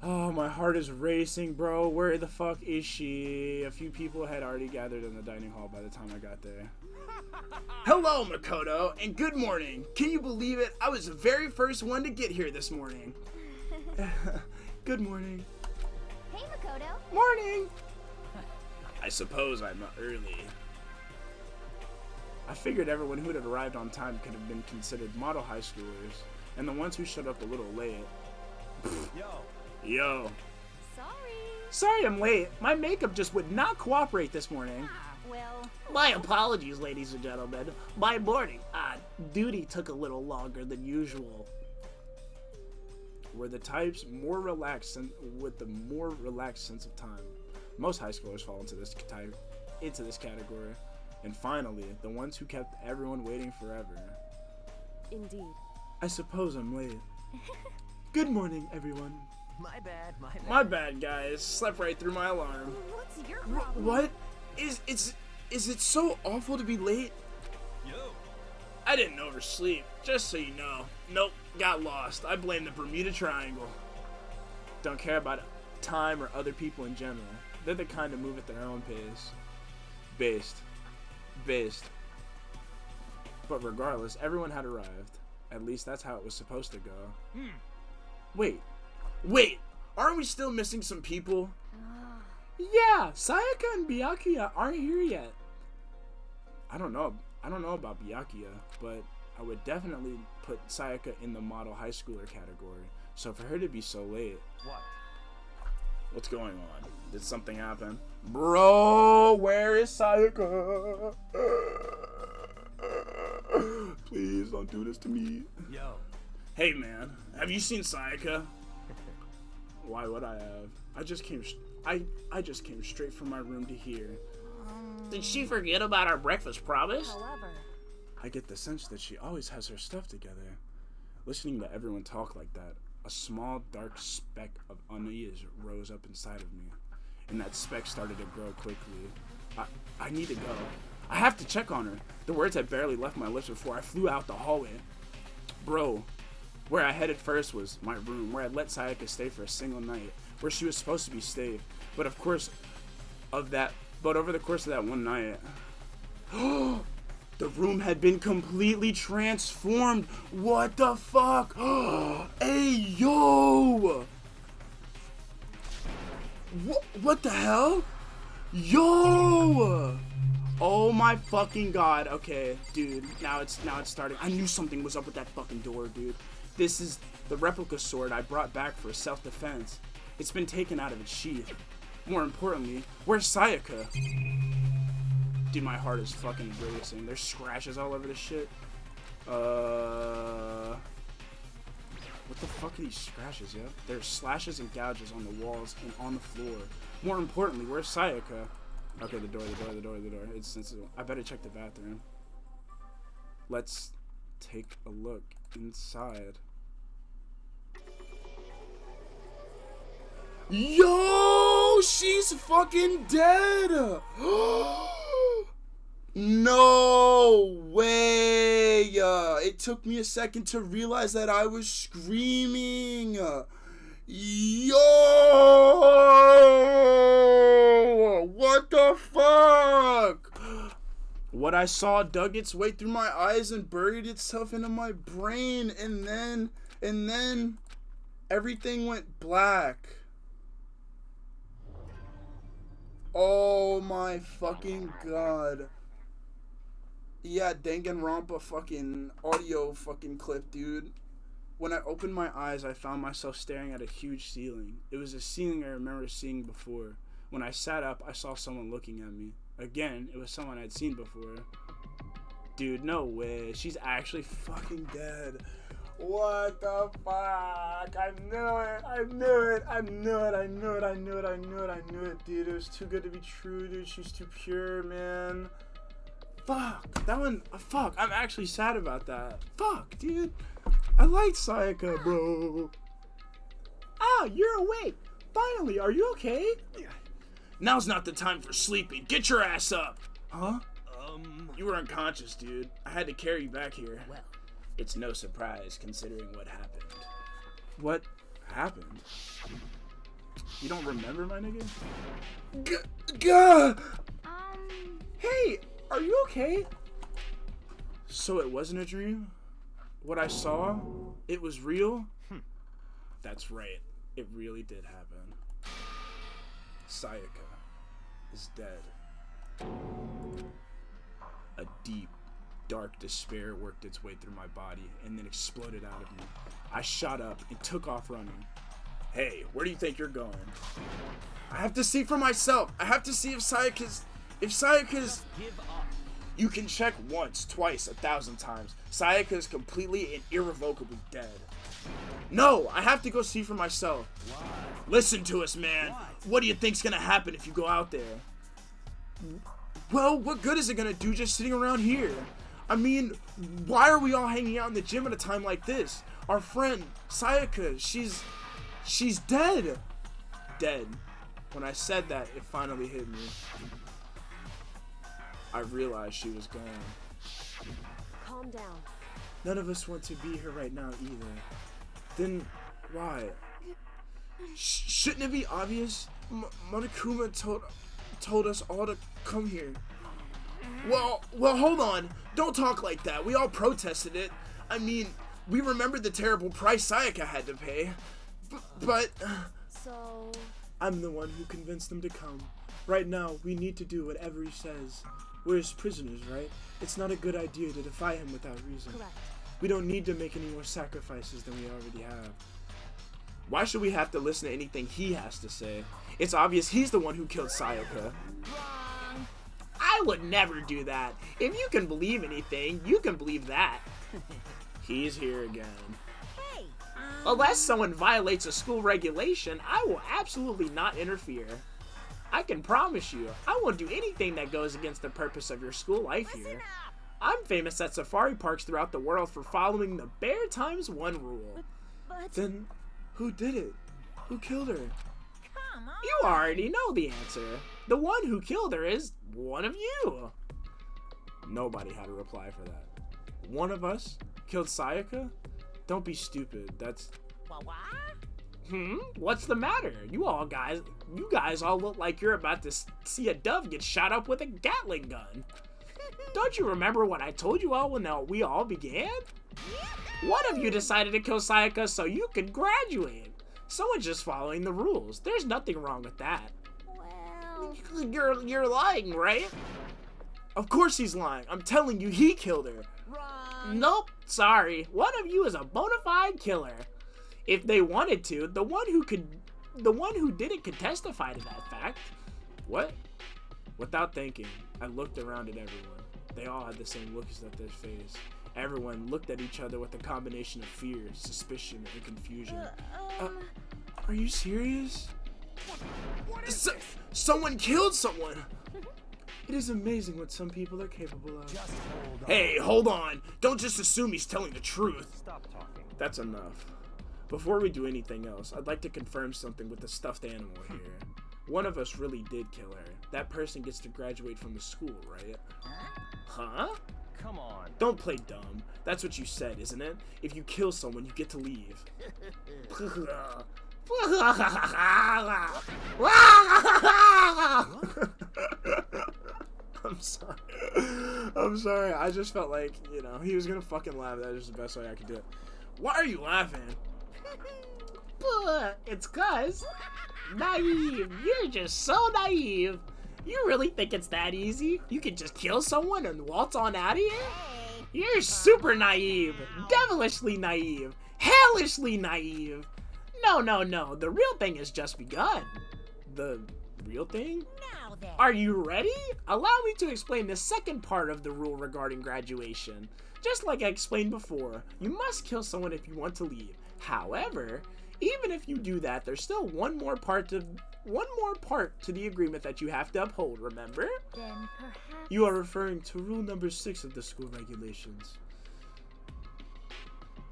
Oh, my heart is racing, bro. Where the fuck is she? A few people had already gathered in the dining hall by the time I got there. Hello, Makoto, and good morning. Can you believe it? I was the very first one to get here this morning. Good morning. Hey, Makoto. Morning. I suppose I'm not early. I figured everyone who had arrived on time could have been considered model high schoolers, and the ones who showed up a little late. Yo. Sorry I'm late. My makeup just would not cooperate this morning. Well, My apologies, ladies and gentlemen. My morning duty took a little longer than usual. Were the types more relaxed with the more relaxed sense of time. Most high schoolers fall into this category. And finally, the ones who kept everyone waiting forever. indeed. I suppose I'm late. Good morning, everyone. My bad, my bad. My bad, guys. Slept right through my alarm. What's your problem? What? Is it so awful to be late? Yo. I didn't oversleep, just so you know. Nope, got lost. I blame the Bermuda Triangle. Don't care about time or other people in general. They're the kind to move at their own pace. Based. But regardless, everyone had arrived. At least that's how it was supposed to go. Wait, aren't we still missing some people? Yeah, Sayaka and Byakuya aren't here yet. I don't know about Byakuya, but I would definitely put Sayaka in the model high schooler category. So for her to be so late, What? what's going on? Did something happen? Bro, where is Sayaka? Please don't do this to me. Yo. Hey man, have you seen Sayaka? Why would I have? I just came straight from my room to here. Did she forget about our breakfast promise? However, I get the sense that she always has her stuff together. Listening to everyone talk like that, a small dark speck of unease rose up inside of me, and that speck started to grow quickly. I need to go. I have to check on her. The words had barely left my lips before I flew out the hallway. Bro, where I headed first was my room, where I'd let Sayaka stay for a single night, where she was supposed to be safe. But over the course of that one night, the room had been completely transformed. What the fuck? Hey, yo! What the hell? Yo! Oh my fucking god. Okay, dude. Now it's starting. I knew something was up with that fucking door, dude. This is the replica sword I brought back for self-defense. It's been taken out of its sheath. More importantly, where's Sayaka? Dude, my heart is fucking racing. There's scratches all over this shit. What the fuck are these scratches, yo? There's slashes and gouges on the walls and on the floor. More importantly, where's Sayaka? Okay, the door. It's I better check the bathroom. Let's take a look inside. Yo, she's fucking dead. No way. It took me a second to realize that I was screaming. Yo, what the fuck? What I saw dug its way through my eyes and buried itself into my brain, and then everything went black. Oh my fucking god. Yeah, Danganronpa fucking audio fucking clip, dude. When I opened my eyes, I found myself staring at a huge ceiling. It was a ceiling I remember seeing before. When I sat up, I saw someone looking at me. Again, it was someone I'd seen before. Dude, no way. She's actually fucking dead. What the fuck? I knew it, dude. It was too good to be true, dude. She's too pure, man. Fuck. That one. Fuck. I'm actually sad about that. Fuck, dude. I like Sayaka, bro. Ah, you're awake. Finally, are you okay? Now's not the time for sleeping. Get your ass up. Huh? Um, You were unconscious, dude. I had to carry you back here. Well, It's no surprise considering what happened. What happened? You don't remember, my nigga? Gah! Hey, are you okay? So it wasn't a dream? What I saw? It was real? That's right. It really did happen. Sayaka is dead. A deep, dark despair worked its way through my body and then exploded out of me. I shot up and took off running. Hey, where do you think you're going? I have to see for myself. I have to see if Sayaka's... give up. You can check once, twice, 1,000 times. Sayaka is completely and irrevocably dead. No, I have to go see for myself. Why? Listen to us, man. What do you think's gonna happen if you go out there? Well, what good is it gonna do just sitting around here? I mean, why are we all hanging out in the gym at a time like this? Our friend, Sayaka, she's dead. Dead. When I said that, it finally hit me. I realized she was gone. Calm down. None of us want to be here right now either. Then, why? Shouldn't it be obvious? Monokuma told us all to come here. Well, hold on. Don't talk like that. We all protested it. I mean, we remembered the terrible price Sayaka had to pay. But So... I'm the one who convinced them to come. Right now, we need to do whatever he says. We're his prisoners, right? It's not a good idea to defy him without reason. Correct. We don't need to make any more sacrifices than we already have. Why should we have to listen to anything he has to say? It's obvious he's the one who killed Sayaka. I would never do that. If you can believe anything, you can believe that. He's here again. Hey! Unless someone violates a school regulation, I will absolutely not interfere. I can promise you, I won't do anything that goes against the purpose of your school life here. I'm famous at safari parks throughout the world for following the bare times one rule. But... Then, who did it? Who killed her? Come on! You already know the answer. The one who killed her is one of you. Nobody had a reply for that. One of us killed Sayaka? Don't be stupid. That's... What's the matter? You guys all look like you're about to see a dove get shot up with a Gatling gun. Don't you remember what I told you all when we all began? One of you decided to kill Sayaka so you could graduate. Someone's just following the rules. There's nothing wrong with that. Well... You're lying, right? Of course he's lying. I'm telling you, he killed her. Wrong! Nope, sorry. One of you is a bona fide killer. If they wanted to, the one who did it could testify to that fact. What? Without thinking, I looked around at everyone. They all had the same looks at their face. Everyone looked at each other with a combination of fear, suspicion, and confusion. Are you serious? Someone killed someone! It is amazing what some people are capable of. Just hold on. Hey, hold on! Don't just assume he's telling the truth. Stop talking. That's enough. Before we do anything else, I'd like to confirm something with the stuffed animal here. One of us really did kill her. That person gets to graduate from the school, right? Huh? Come on. Don't play dumb. That's what you said, isn't it? If you kill someone, you get to leave. I'm sorry. I'm sorry. I just felt like, he was gonna fucking laugh. That was the best way I could do it. Why are you laughing? It's cause naive. You're just so naive. You really think it's that easy? You can just kill someone and waltz on out of here? You're super naive. Devilishly naive. Hellishly naive. No. The real thing has just begun. The real thing? Now then. Are you ready? Allow me to explain the second part of the rule regarding graduation. Just like I explained before, you must kill someone if you want to leave. However, even if you do that, there's still one more part of one more part to the agreement that you have to uphold, remember? Then perhaps... You are referring to rule number 6 of the school regulations.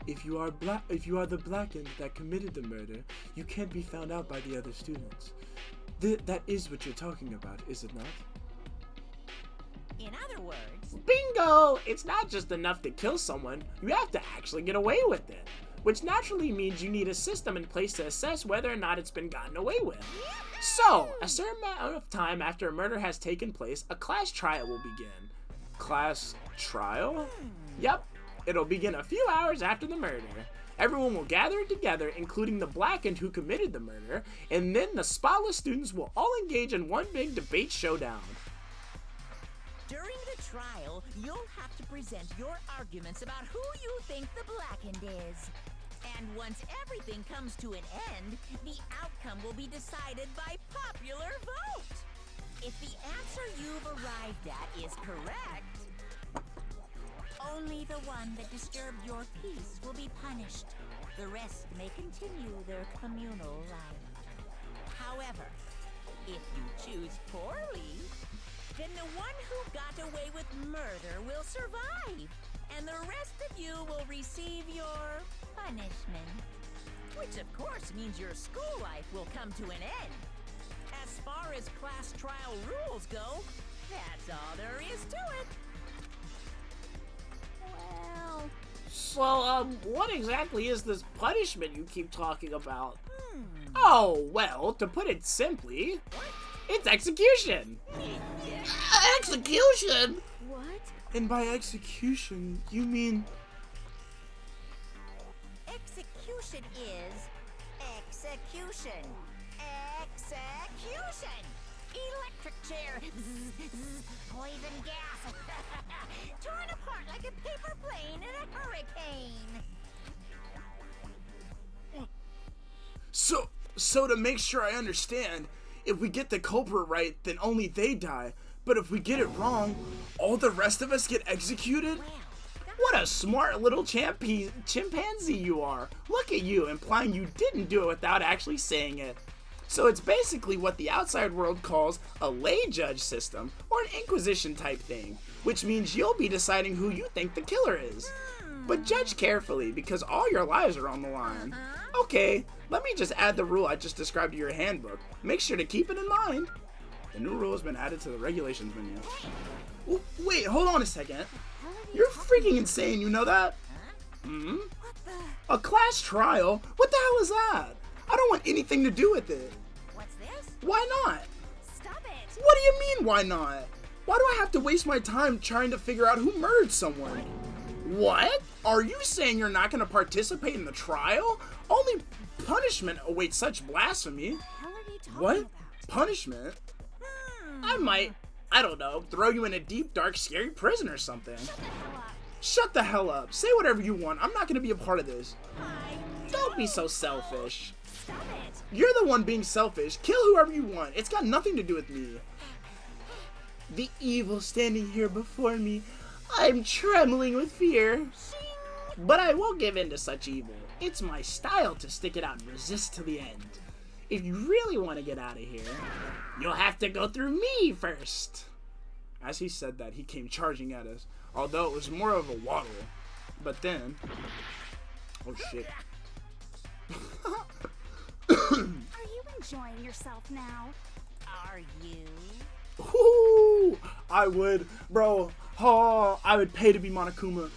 If you are the blackened that committed the murder, you can't be found out by the other students. That is what you're talking about, is it not? In other words, Bingo! It's not just enough to kill someone, you have to actually get away with it. Which naturally means you need a system in place to assess whether or not it's been gotten away with. So, a certain amount of time after a murder has taken place, a class trial will begin. Class trial? Yep, it'll begin a few hours after the murder. Everyone will gather together, including the blackened who committed the murder, and then the spotless students will all engage in one big debate showdown. during the trial, you'll have to present your arguments about who you think the blackened is. And once everything comes to an end, the outcome will be decided by popular vote. If the answer you've arrived at is correct, only the one that disturbed your peace will be punished. The rest may continue their communal life. However, if you choose poorly, then the one who got away with murder will survive, and the rest of you will receive your punishment. Which of course means your school life will come to an end. As far as class trial rules go, that's all there is to it. Well, So, what exactly is this punishment you keep talking about? Oh, well, to put it simply, it's execution! Execution? What? And by execution, you mean... Execution is execution. Execution! Electric chair. Poison gas. Torn apart like a paper plane in a hurricane. So to make sure I understand, if we get the culprit right, then only they die. But if we get it wrong, all the rest of us get executed? What a smart little chimpanzee you are. Look at you, implying you didn't do it without actually saying it. So it's basically what the outside world calls a lay judge system, or an inquisition type thing, which means you'll be deciding who you think the killer is. But judge carefully, because all your lives are on the line. Okay, let me just add the rule I just described to your handbook. Make sure to keep it in mind. The new rule has been added to the regulations menu. Oh, wait, hold on a second. You're freaking insane, you know that? Hmm? A class trial? What the hell is that? I don't want anything to do with it. What's this? Why not? Stop it! What do you mean, why not? Why do I have to waste my time trying to figure out who murdered someone? What? Are you saying you're not going to participate in the trial? Only punishment awaits such blasphemy. How are you talking What? about? Punishment? I might, I don't know, throw you in a deep, dark, scary prison or something. Shut the hell up. Say whatever you want. I'm not going to be a part of this. Don't be so selfish. Stop it! You're the one being selfish. Kill whoever you want. It's got nothing to do with me. The evil standing here before me. I'm trembling with fear. But I won't give in to such evil. It's my style to stick it out and resist to the end. If you really want to get out of here, you'll have to go through me first. As he said that, he came charging at us, although it was more of a waddle. But then... Oh shit. Are you enjoying yourself now? Are you? Ooh, I would, bro. Oh, I would pay to be Monokuma.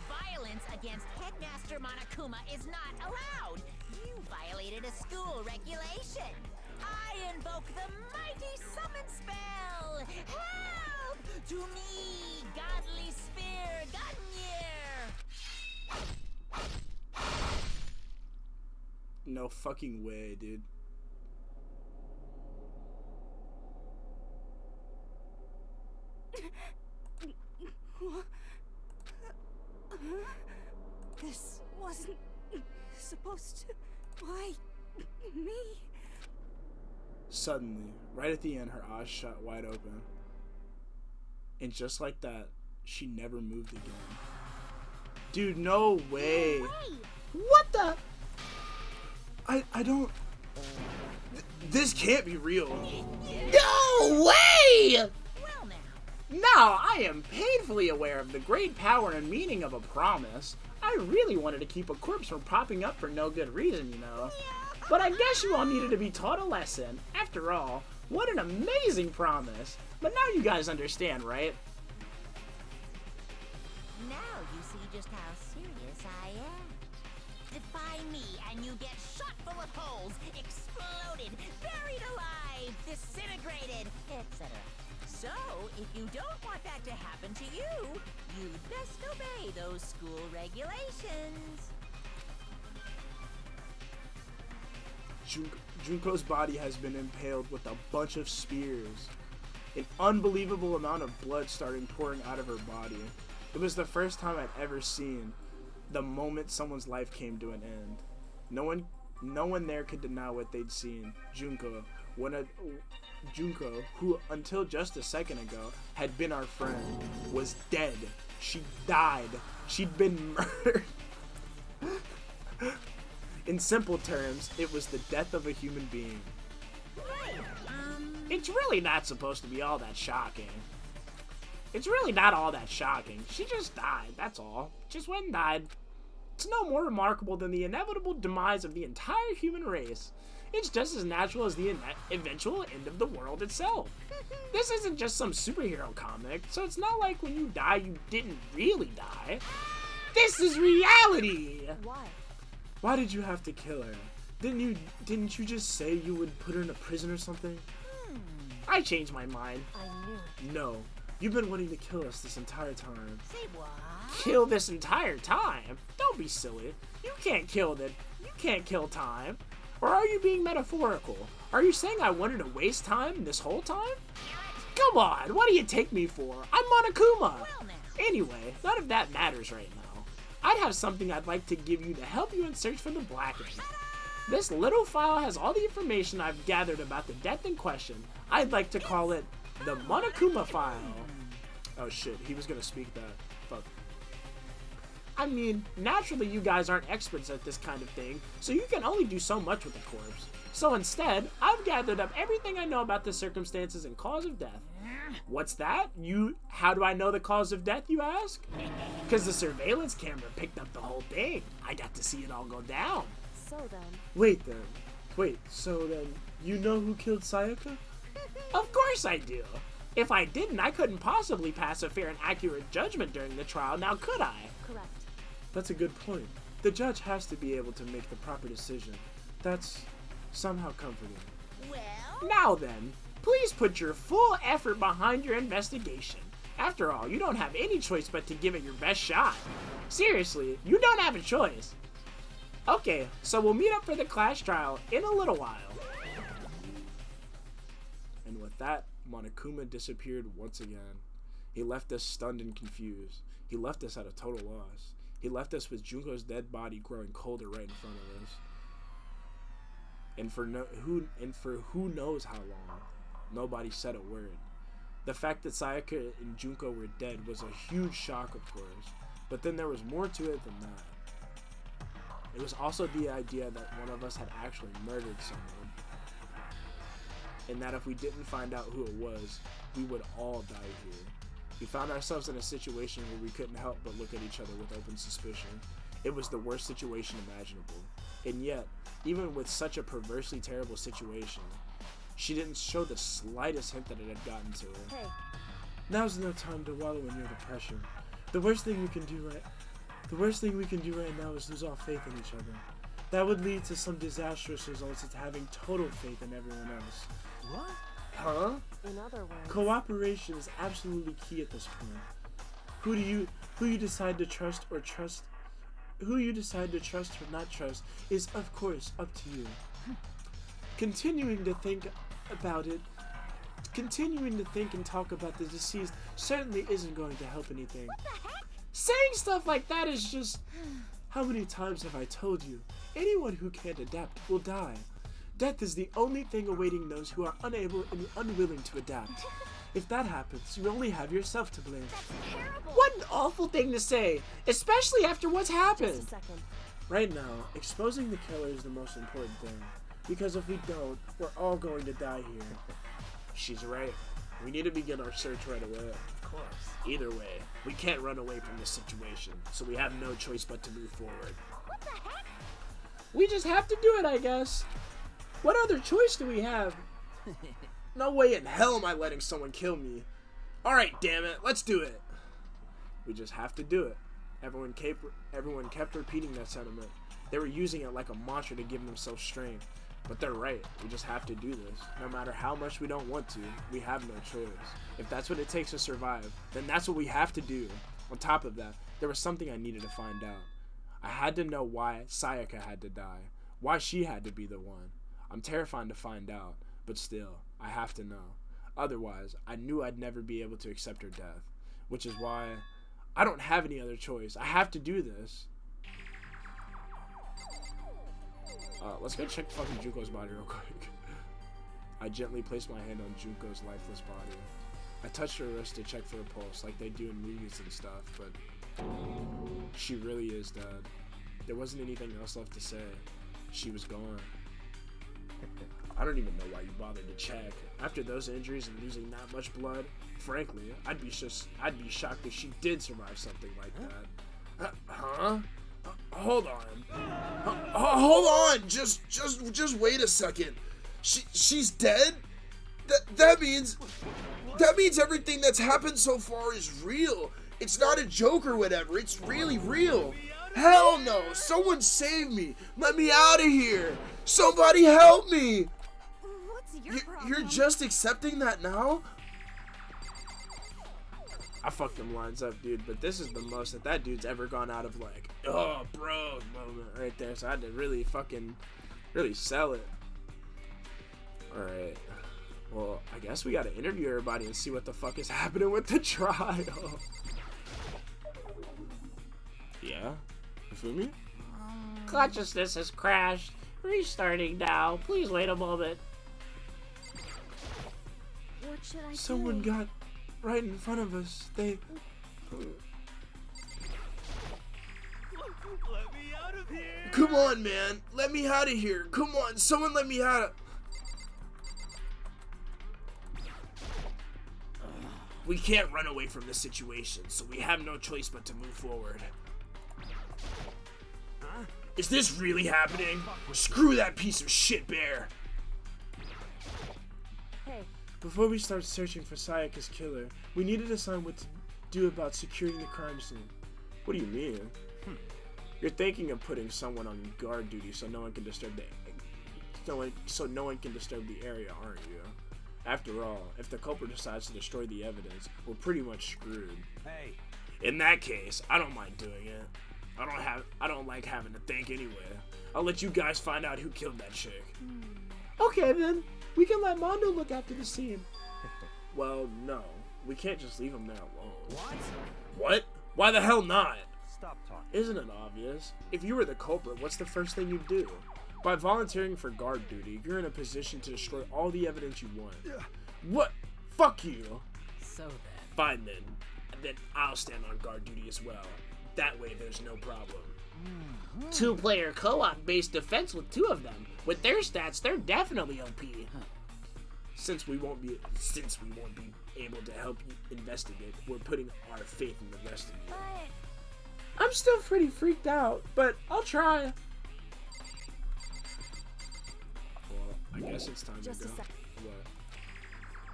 Violence against Headmaster Monokuma is not allowed. You violated a school regulation. I invoke the mighty summon spell. Help! To me, godly spear, Gungnir. No fucking way, dude. This wasn't supposed to. Why me? Suddenly, right at the end, her eyes shut wide open. And just like that, she never moved again. Dude, no way. What the? I don't... This can't be real. No way! Well now, Now I am painfully aware of the great power and meaning of a promise. I really wanted to keep a corpse from popping up for no good reason, you know. But I guess you all needed to be taught a lesson. After all, what an amazing promise. But now you guys understand, right? now you see just how serious I am. Defy me and you get shot full of holes, exploded, buried alive, disintegrated, etc. So, if you don't want that to happen to you, you'd best obey those school regulations. Junko's body has been impaled with a bunch of spears. An unbelievable amount of blood started pouring out of her body. It was the first time I'd ever seen the moment someone's life came to an end. No one there could deny what they'd seen. Junko, who until just a second ago had been our friend, was dead. She died. She'd been murdered. In simple terms, it was the death of a human being. It's really not supposed to be all that shocking. It's really not all that shocking. She just died, that's all. Just went and died. It's no more remarkable than the inevitable demise of the entire human race. It's just as natural as the eventual end of the world itself. This isn't just some superhero comic, so it's not like when you die, you didn't really die. This is reality! Why? Why did you have to kill her? Didn't you just say you would put her in a prison or something? I changed my mind. I knew it. No. You've been wanting to kill us this entire time. Say what? Kill this entire time? Don't be silly. You can't kill time. Or are you being metaphorical? Are you saying I wanted to waste time this whole time? Come on, what do you take me for? I'm Monokuma! Well now. Anyway, none of that matters right now. I'd have something I'd like to give you to help you in search for the Blackening. This little file has all the information I've gathered about the death in question. I'd like to call it the Monokuma file. Oh shit, he was gonna speak that. Fuck. I mean, naturally you guys aren't experts at this kind of thing, so you can only do so much with a corpse. So instead, I've gathered up everything I know about the circumstances and cause of death. What's that? How do I know the cause of death, you ask? Because the surveillance camera picked up the whole thing. I got to see it all go down. So then, So then, you know who killed Sayaka? Of course I do. If I didn't, I couldn't possibly pass a fair and accurate judgment during the trial, now could I? correct. That's a good point. The judge has to be able to make the proper decision. That's somehow comforting. Well, Now then, please put your full effort behind your investigation. After all, you don't have any choice but to give it your best shot. Seriously, you don't have a choice. Okay, so we'll meet up for the class trial in a little while. And with that, Monokuma disappeared once again. He left us stunned and confused. He left us at a total loss. He left us with Junko's dead body growing colder right in front of us. And for who knows how long, nobody said a word. The fact that Sayaka and Junko were dead was a huge shock, of course, but then there was more to it than that. It was also the idea that one of us had actually murdered someone, and that if we didn't find out who it was, we would all die here. We found ourselves in a situation where we couldn't help but look at each other with open suspicion. It was the worst situation imaginable. And yet, even with such a perversely terrible situation, she didn't show the slightest hint that it had gotten to her. Hey, Now's no time to wallow in your depression. The worst thing we can do right now is lose all faith in each other. That would lead to some disastrous results of having total faith in everyone else. What? Huh? in other words, Cooperation is absolutely key at this point. Who you decide to trust or not trust is of course up to you. Continuing to think and talk about the deceased certainly isn't going to help anything. Saying stuff like that is just... How many times have I told you? Anyone who can't adapt will die. Death is the only thing awaiting those who are unable and unwilling to adapt. If that happens, you only have yourself to blame. What an awful thing to say, especially after what's just happened. a second. Right now, exposing the killer is the most important thing. Because if we don't, we're all going to die here. She's right. We need to begin our search right away. Of course. Either way, we can't run away from this situation, so we have no choice but to move forward. What the heck? We just have to do it, I guess. What other choice do we have? No way in hell am I letting someone kill me. Alright, damn it, let's do it. We just have to do it. Everyone kept repeating that sentiment. They were using it like a mantra to give themselves strength. But they're right. We just have to do this. No matter how much we don't want to, we have no choice. If that's what it takes to survive, then that's what we have to do. On top of that, there was something I needed to find out. I had to know why Sayaka had to die. Why she had to be the one. I'm terrified to find out, but still, I have to know. Otherwise, I knew I'd never be able to accept her death. Which is why I don't have any other choice. I have to do this. Let's go check fucking Junko's body real quick. I gently placed my hand on Junko's lifeless body. I touched her wrist to check for a pulse, like they do in movies and stuff, but she really is dead. There wasn't anything else left to say. She was gone. I don't even know why you bothered to check. After those injuries and losing that much blood, frankly, I'd be shocked if she did survive something like that. Huh? Hold on. Hold on. Just wait a second. She's dead? That means everything that's happened so far is real. It's not a joke or whatever. It's really real. Hell no. Someone save me. Let me out of here. Somebody help me. What's your problem? You're just accepting that now? I fucked them lines up, dude, but this is the most that dude's ever gone out of, like, oh, bro, moment right there. So I had to really sell it. Alright. Well, I guess we gotta interview everybody and see what the fuck is happening with the trial. Yeah? You feel me? Consciousness has crashed. Restarting now. Please wait a moment. What should I Someone say? got right in front of us. They... Let me out of here. Come on, man. Let me out of here. Come on. Someone let me out of... We can't run away from this situation, so we have no choice but to move forward. Huh? Is this really happening? Screw that piece of shit bear. Hey, Before we start searching for Sayaka's killer, we need to decide what to do about securing the crime scene. What do you mean? You're thinking of putting someone on guard duty so no one can disturb the area, aren't you? After all, if the culprit decides to destroy the evidence, we're pretty much screwed. Hey. In that case, I don't mind doing it. I don't like having to think anyway. I'll let you guys find out who killed that chick. Okay then, we can let Mondo look after the scene. Well, no. We can't just leave him there alone. What? What? Why the hell not? Stop talking. Isn't it obvious? If you were the culprit, what's the first thing you'd do? By volunteering for guard duty, you're in a position to destroy all the evidence you want. What? Fuck you. So then, Fine then. Then I'll stand on guard duty as well. That way there's no problem. Two-player co-op based defense with two of them. With their stats, they're definitely OP. Since we won't be able to help you investigate, we're putting our faith in the rest of you. but I'm still pretty freaked out, but I'll try. Well, I guess it's time Just to a go. sec. What?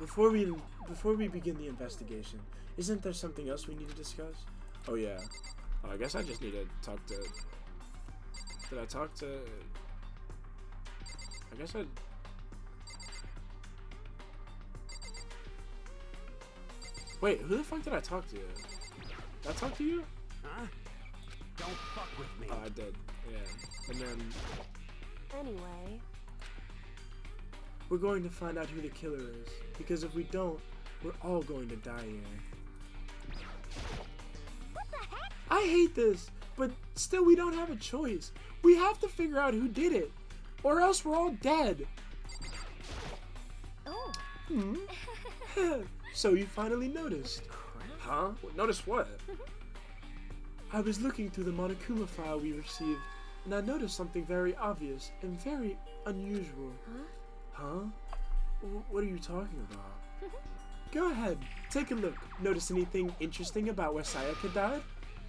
Before we begin the investigation, isn't there something else we need to discuss? Oh yeah. I guess I just need to talk to... Did I talk to... I guess I... Wait, who the fuck did I talk to? Did I talk to you? Huh? Don't fuck with me. Oh, I did. Yeah. And then... anyway, We're going to find out who the killer is. Because if we don't, we're all going to die here. What the heck? I hate this, but still we don't have a choice. We have to figure out who did it, or else we're all dead. Oh, So you finally noticed. Huh? Notice what? I was looking through the Monokuma file we received. and I noticed something very obvious and very unusual. Huh? What are you talking about? Go ahead, take a look. Notice anything interesting about where Sayaka died?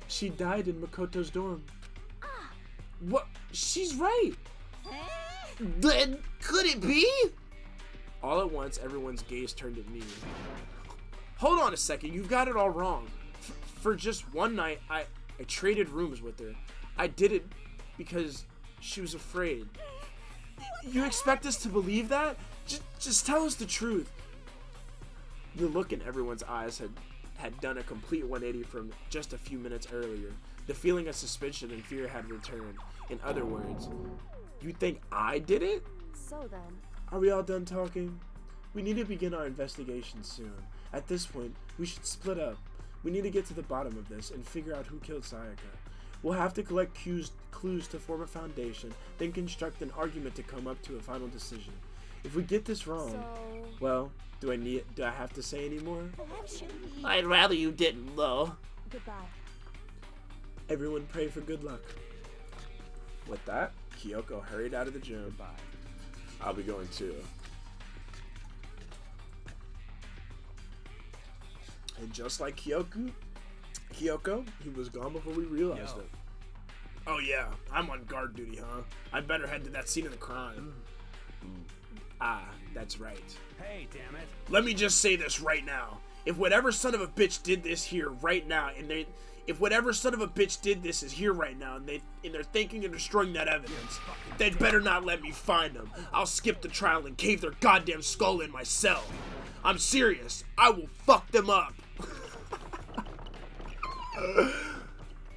She died in Makoto's dorm. What? She's right! Then, could it be? All at once, everyone's gaze turned at me. Hold on a second, you've got it all wrong. For just one night, I traded rooms with her. I did it because she was afraid. You expect us to believe that? Just tell us the truth. The look in everyone's eyes had done a complete 180 from just a few minutes earlier. The feeling of suspicion and fear had returned. In other words, you think I did it? So then... Are we all done talking? We need to begin our investigation soon. At this point, we should split up. We need to get to the bottom of this and figure out who killed Sayaka. We'll have to collect clues to form a foundation, then construct an argument to come up to a final decision. If we get this wrong, well, do I have to say any more? Perhaps you... I'd rather you didn't, though. Goodbye. Everyone pray for good luck. With that, Kyoko hurried out of the gym. Bye. I'll be going too. And just like Kyoko, he was gone before we realized it. Oh yeah, I'm on guard duty, huh? I better head to that scene of the crime. Ah, that's right. Hey, damn it. Let me just say this right now. If whatever son of a bitch did this here right now, if whatever son of a bitch did this is here right now, and they're thinking of destroying that evidence, they'd better not let me find them. I'll skip the trial and cave their goddamn skull in myself. I'm serious. I will fuck them up.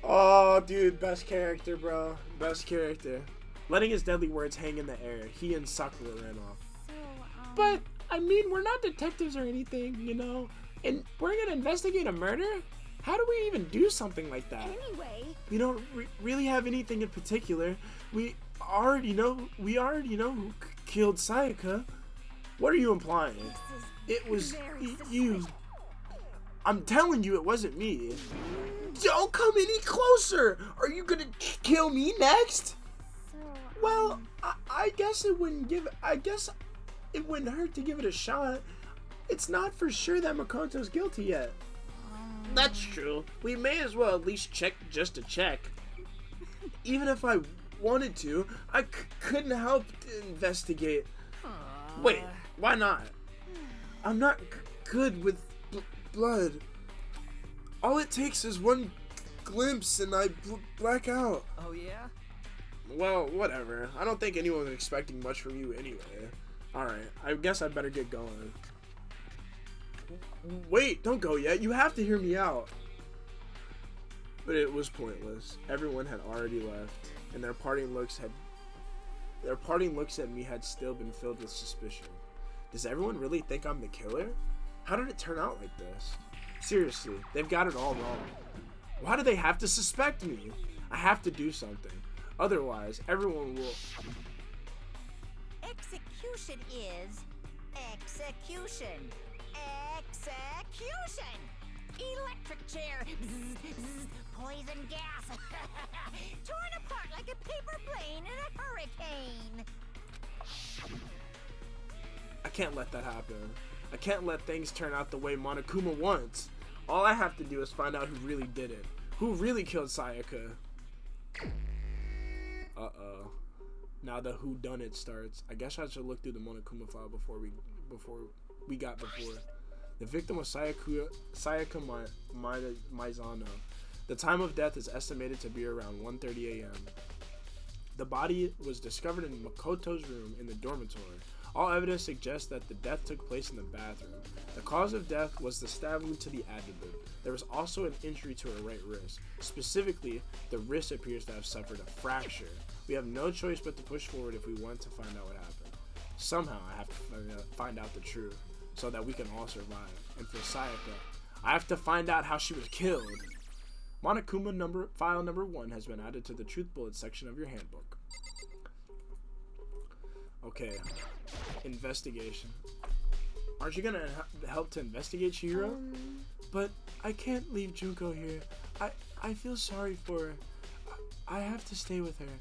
Oh, dude, best character, bro. Best character. Letting his deadly words hang in the air, he and Sakura ran off. But, I mean, we're not detectives or anything, you know? And we're gonna investigate a murder? How do we even do something like that? Anyway... We don't really have anything in particular. We already know who killed Sayaka. What are you implying? It was you. I'm telling you it wasn't me. Don't come any closer! Are you gonna kill me next? Well, I guess it wouldn't hurt to give it a shot. It's not for sure that Makoto's guilty yet. That's true. We may as well at least check just to check. Even if I wanted to, I couldn't help to investigate. Wait, why not? I'm not good with blood. All it takes is one glimpse and I black out. Oh, yeah? Well, whatever. I don't think anyone was expecting much from you anyway. Alright, I guess I better get going. Wait, don't go yet. You have to hear me out. But it was pointless. Everyone had already left, and their parting looks at me had still been filled with suspicion. Does everyone really think I'm the killer? How did it turn out like this? Seriously, they've got it all wrong. Why do they have to suspect me? I have to do something. Otherwise, everyone will... Execution is execution. Execution! Electric chair. Bzz, bzz, poison gas. Torn apart like a paper plane in a hurricane. I can't let that happen. I can't let things turn out the way Monokuma wants. All I have to do is find out who really did it. Who really killed Sayaka. Uh-oh. Now the whodunit starts. I guess I should look through the Monokuma file before we got before. The victim was Sayaka Maizano. The time of death is estimated to be around 1:30 a.m. The body was discovered in Makoto's room in the dormitory. All evidence suggests that the death took place in the bathroom. The cause of death was the stab wound to the abdomen. There was also an injury to her right wrist. Specifically, the wrist appears to have suffered a fracture. We have no choice but to push forward if we want to find out what happened. Somehow I have to find out the truth so that we can all survive. And for Sayaka, I have to find out how she was killed. Monokuma file number 1 has been added to the truth bullet section of your handbook. Okay. Investigation. Aren't you gonna help to investigate, Chihiro? But I can't leave Junko here. I feel sorry for her. I have to stay with her.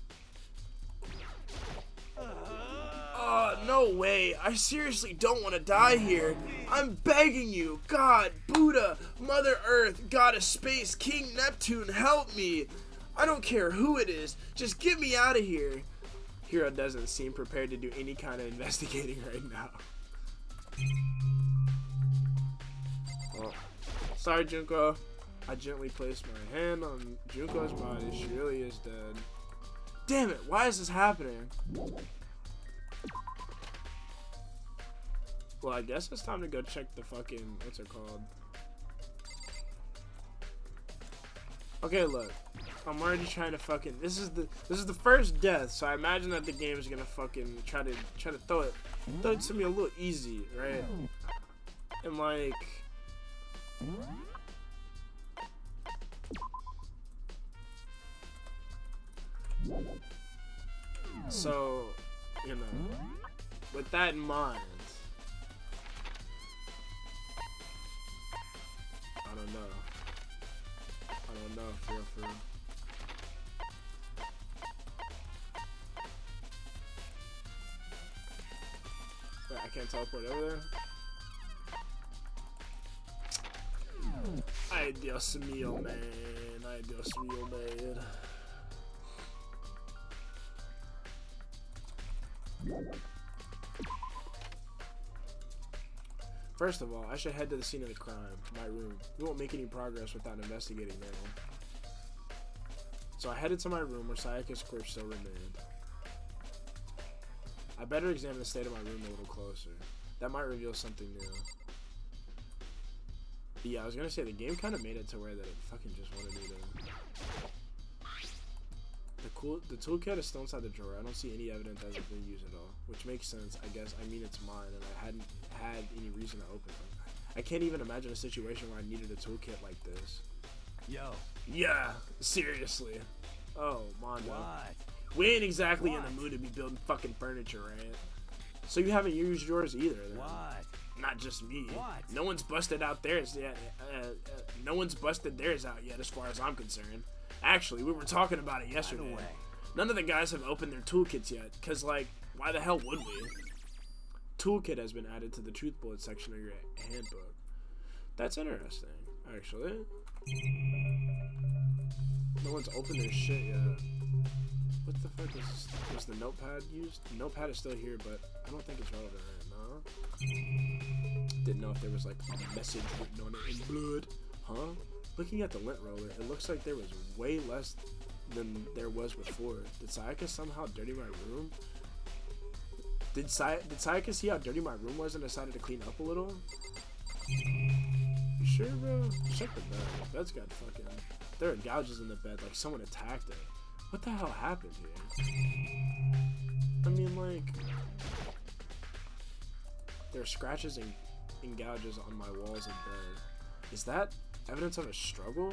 no way. I seriously don't want to die here. I'm begging you. God, Buddha, Mother Earth, God of Space, King Neptune, help me. I don't care who it is. Just get me out of here. Hiro doesn't seem prepared to do any kind of investigating right now. Oh. Sorry, Junko. I gently placed my hand on Junko's body. She really is dead. Damn it, why is this happening? Well, I guess it's time to go check the fucking, what's it called? Okay, look. I'm already trying to fucking, this is the first death, so I imagine that the game is gonna fucking try to throw it to me a little easy, right? And like, so, you know, with that in mind, I don't know, for real. Wait, I can't teleport over there? Ay, Dios mío, man. Ay, Dios mío, man. First of all, I should head to the scene of the crime, my room. We won't make any progress without investigating there. So I headed to my room where Sayaka's corpse still remained. I better examine the state of my room a little closer. That might reveal something new. But yeah, I was gonna say, the game kind of made it to where that it fucking just wanted me to... The toolkit is still inside the drawer. I don't see any evidence that it's been used at all. Which makes sense, I guess. I mean, it's mine, and I hadn't had any reason to open it. I can't even imagine a situation where I needed a toolkit like this. Yo. Yeah, seriously. Oh, Mondo. What? We ain't exactly in the mood to be building fucking furniture, right? So you haven't used yours either, then? What? Not just me. What? No one's busted out theirs yet. No one's busted theirs out yet, as far as I'm concerned. Actually, we were talking about it yesterday. None of the guys have opened their toolkits yet, cause like, why the hell would we? Toolkit has been added to the truth bullet section of your handbook. That's interesting, actually. No one's opened their shit yet. What the fuck was the notepad used? The notepad is still here, but I don't think it's relevant right now. Didn't know if there was like a message written on it in blood. Huh? Looking at the lint roller, it looks like there was way less than there was before. Did Sayaka somehow dirty my room? Did Sayaka see how dirty my room was and decided to clean up a little? You sure, bro? Check the bed. The bed's got fucking... There are gouges in the bed, like someone attacked it. What the hell happened here? I mean, like... There are scratches and gouges on my walls and bed. Is that evidence of a struggle?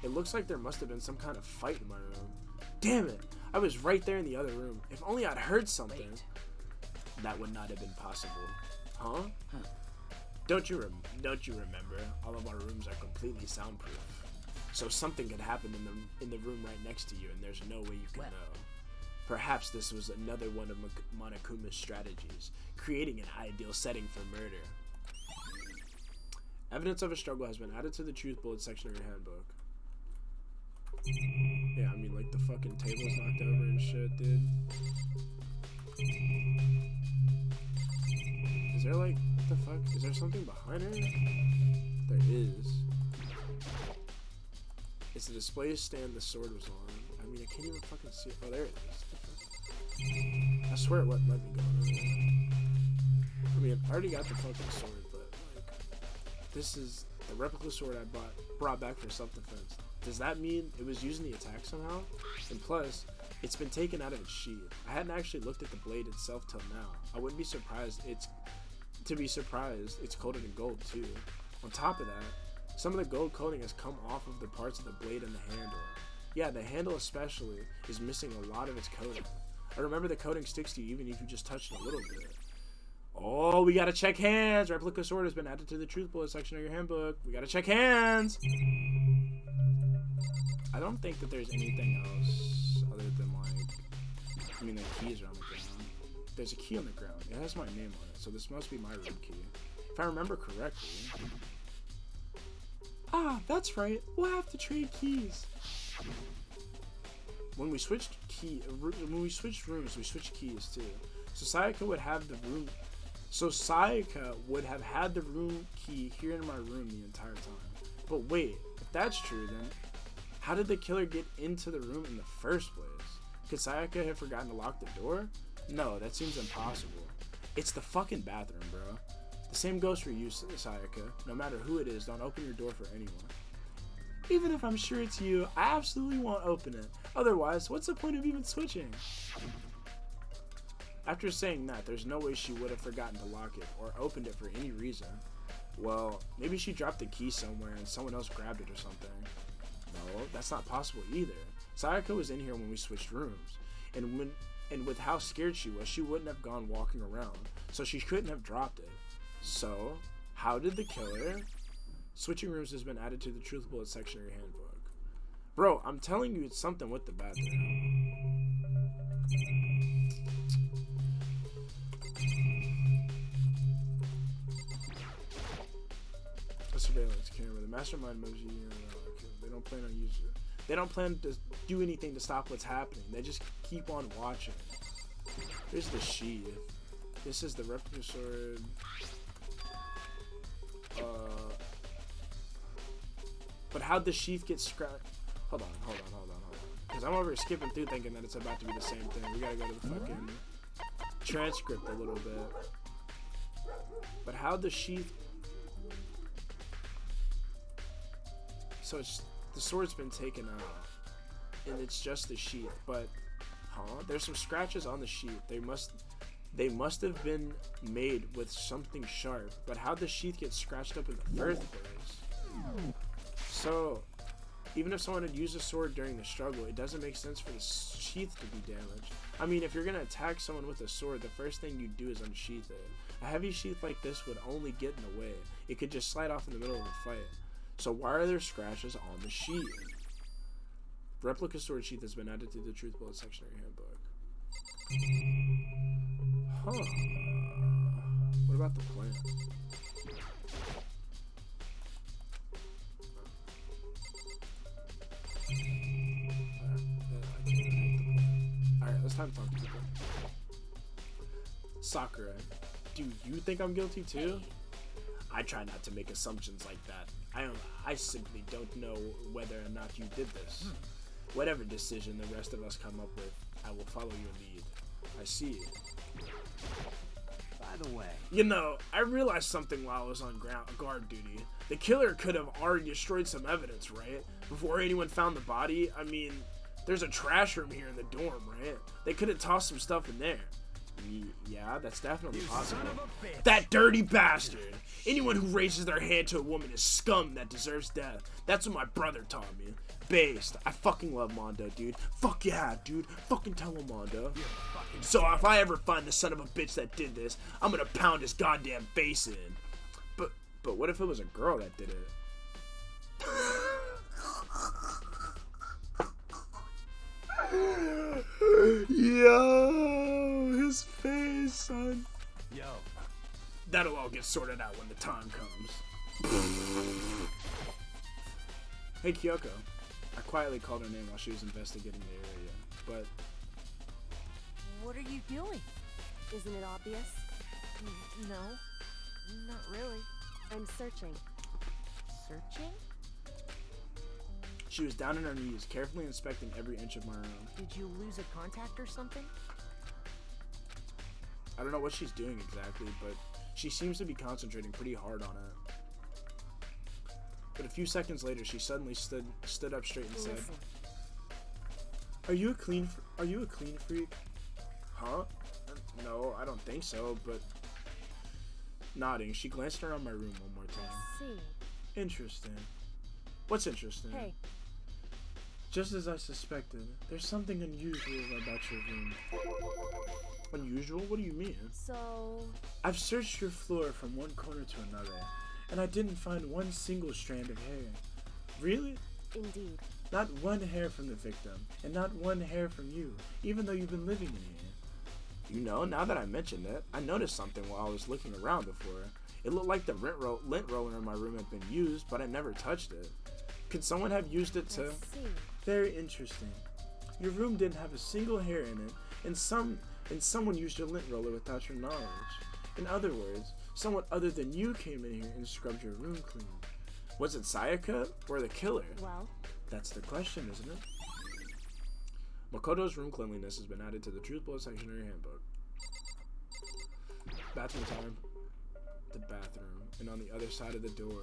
It looks like there must have been some kind of fight in my room. Damn it! I was right there in the other room. If only I'd heard something. Wait. That would not have been possible. Huh? Don't you remember? All of our rooms are completely soundproof. So something could happen in the room right next to you, and there's no way you can know. Perhaps this was another one of Monokuma's strategies, creating an ideal setting for murder. Evidence of a struggle has been added to the truth bullet section of your handbook. Yeah, I mean, like, the fucking table's knocked over and shit, dude. Is there, like, what the fuck? Is there something behind her? There is. It's the display stand the sword was on. I mean, I can't even fucking see it. Oh, there it is. I swear it wouldn't let me go on there. I mean, I already got the fucking sword, but, like, this is the replica sword I brought back for self-defense. Does that mean it was used in the attack somehow? And plus, it's been taken out of its sheath. I hadn't actually looked at the blade itself till now. I wouldn't be surprised it's coated in gold too. On top of that, some of the gold coating has come off of the parts of the blade and the handle. Yeah, the handle especially is missing a lot of its coating. I remember the coating sticks to you even if you just touch it a little bit. Oh, we gotta check hands! Replica sword has been added to the truth bullet section of your handbook. We gotta check hands! I don't think that there's anything else other than, like, I mean, the keys are on the ground. there's a key on the ground. It has my name on it, so this must be my room key. If I remember correctly. Ah, that's right. We'll have to trade keys. When we switched rooms, we switched keys too. So Sayaka would have had the room key here in my room the entire time. But wait, if that's true, then how did the killer get into the room in the first place? Could Sayaka have forgotten to lock the door? No, that seems impossible. It's the fucking bathroom, bro. The same goes for you, Sayaka. No matter who it is, don't open your door for anyone. Even if I'm sure it's you, I absolutely won't open it. Otherwise, what's the point of even switching? After saying that, there's no way she would have forgotten to lock it or opened it for any reason. Well, maybe she dropped the key somewhere and someone else grabbed it or something. No, that's not possible either. Sayaka was in here when we switched rooms, and with how scared she was, she wouldn't have gone walking around, so she couldn't have dropped it. So, how did the killer? Switching rooms has been added to the Truth Bullet section of your handbook. Bro, I'm telling you, it's something with the bathroom. A surveillance camera. The mastermind moves you. They don't plan on using it. They don't plan to do anything to stop what's happening. They just keep on watching. Here's the sheath. This is the replica sword. But how'd the sheath get scratched? Hold on. Because I'm over here skipping through thinking that it's about to be the same thing. We gotta go to the fucking transcript a little bit. But how'd the sheath... So the sword's been taken out. And it's just the sheath. But, there's some scratches on the sheath. They must have been made with something sharp. But how'd the sheath get scratched up in the first place? So, even if someone had used a sword during the struggle, it doesn't make sense for the sheath to be damaged. I mean, if you're gonna attack someone with a sword, the first thing you do is unsheath it. A heavy sheath like this would only get in the way. It could just slide off in the middle of a fight. So why are there scratches on the sheath? Replica sword sheath has been added to the Truth Bullet section of your handbook. What about the plant? Alright, let's time to talk to people. Sakura, do you think I'm guilty too? I try not to make assumptions like that. I simply don't know whether or not you did this. Whatever decision the rest of us come up with, I will follow your lead. I see. By the way, You know, I realized something while I was on guard duty. The killer could have already destroyed some evidence, right? Before anyone found the body. I mean, there's a trash room here in the dorm, right? They could have tossed some stuff in there. Yeah, that's definitely possible. That dirty bastard! Anyone who raises their hand to a woman is scum that deserves death. That's what my brother taught me. Based. I fucking love Mondo, dude. Fuck yeah, dude. Fucking tell him, Mondo. So if I ever find the son of a bitch that did this, I'm gonna pound his goddamn face in. But what if it was a girl that did it? Yo, his face, son. yo, That'll all get sorted out when the time comes. Hey, Kyoko. I quietly called her name while she was investigating the area, but... What are you doing? Isn't it obvious? No, not really. I'm searching. Searching? She was down on her knees, carefully inspecting every inch of my room. Did you lose a contact or something? I don't know what she's doing exactly, but she seems to be concentrating pretty hard on it. But a few seconds later, she suddenly stood up straight and said, Listen. Are you a clean freak? Huh? No, I don't think so, but... Nodding, she glanced around my room one more time. See. Interesting. What's interesting? Hey, Just as I suspected, there's something unusual about your room. Unusual? What do you mean? so... I've searched your floor from one corner to another, and I didn't find one single strand of hair. Really? Indeed. Not one hair from the victim, and not one hair from you, even though you've been living in here. You know, now that I mentioned it, I noticed something while I was looking around before. It looked like the lint roller in my room had been used, but I never touched it. Could someone have used it to... Let's see. Very interesting. Your room didn't have a single hair in it, and someone used your lint roller without your knowledge. In other words, someone other than you came in here and scrubbed your room clean. Was it Sayaka or the killer? Well, That's the question, isn't it? Makoto's room cleanliness has been added to the truth bullet section of your handbook. Bathroom time. The bathroom. And on the other side of the door.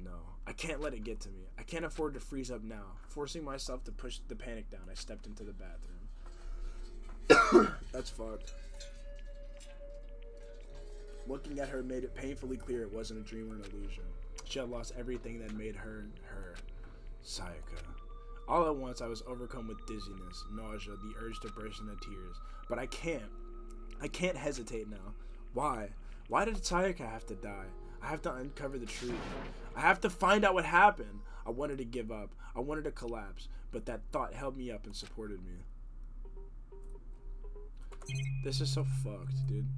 No. I can't let it get to me. I can't afford to freeze up now. Forcing myself to push the panic down, I stepped into the bathroom. That's fucked. Looking at her made it painfully clear it wasn't a dream or an illusion. She had lost everything that made her her. Sayaka. All at once I was overcome with dizziness, nausea, the urge to burst into tears. But I can't hesitate now. Why? Why did Sayaka have to die? I have to uncover the truth. I have to find out what happened. I wanted to give up. I wanted to collapse. But that thought held me up and supported me. This is so fucked, dude.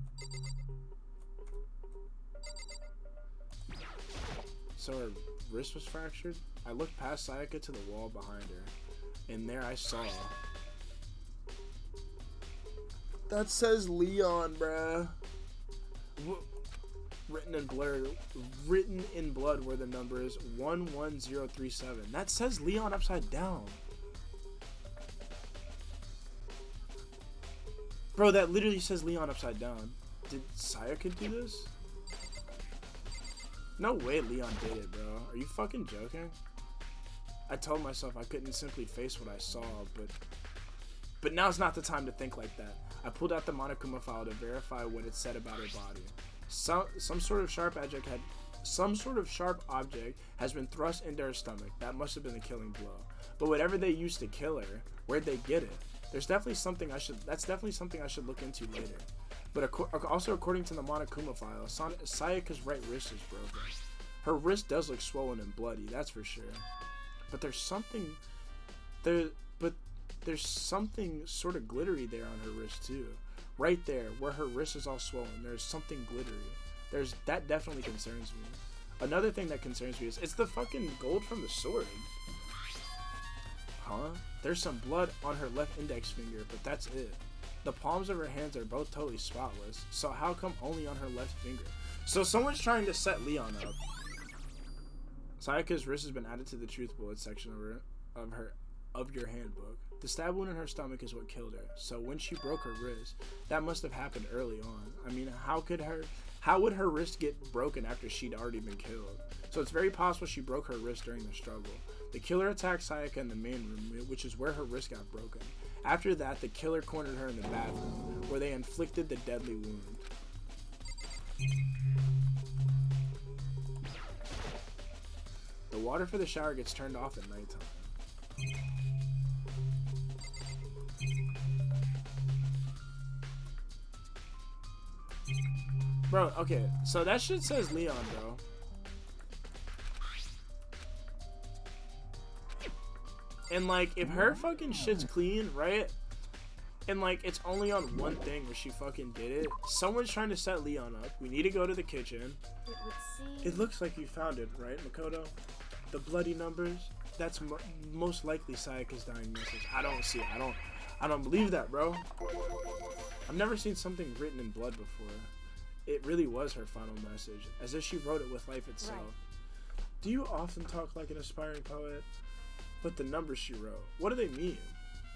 So her wrist was fractured? I looked past Sayaka to the wall behind her, and there I saw... That says Leon, bruh. Written in blood where the number is 11037. That says Leon upside down. Bro, that literally says Leon upside down. Did Sayaka do this? No way Leon did it, bro. Are you fucking joking? I told myself I couldn't simply face what I saw, but now's not the time to think like that. I pulled out the Monokuma file to verify what it said about her body. Some sort of sharp object has been thrust into her stomach. That must have been a killing blow. But whatever they used to kill her, where'd they get it? That's definitely something I should look into later. But also according to the Monokuma file, Sayaka's right wrist is broken. Her wrist does look swollen and bloody, that's for sure. But there's something sort of glittery there on her wrist too. Right there, where her wrist is all swollen, there's something glittery. That definitely concerns me. Another thing that concerns me is it's the fucking gold from the sword. Huh? There's some blood on her left index finger, but that's it. The palms of her hands are both totally spotless, so how come only on her left finger? So someone's trying to set Leon up. Sayaka's wrist has been added to the truth bullet section of your handbook. The stab wound in her stomach is what killed her, so when she broke her wrist, that must have happened early on. I mean, how would her wrist get broken after she'd already been killed? So it's very possible she broke her wrist during the struggle. The killer attacked Sayaka in the main room, which is where her wrist got broken. After that, the killer cornered her in the bathroom, where they inflicted the deadly wound. The water for the shower gets turned off at nighttime. Bro, okay, so that shit says Leon, bro. And like, if her fucking shit's clean, right? And like, it's only on one thing where she fucking did it. Someone's trying to set Leon up. We need to go to the kitchen. it would seem... It looks like you found it, right, Makoto? The bloody numbers? That's most likely Sayaka's dying message. I don't see it. I don't believe that, bro. I've never seen something written in blood before. It really was her final message, as if she wrote it with life itself. Right. Do you often talk like an aspiring poet? But the numbers she wrote, what do they mean?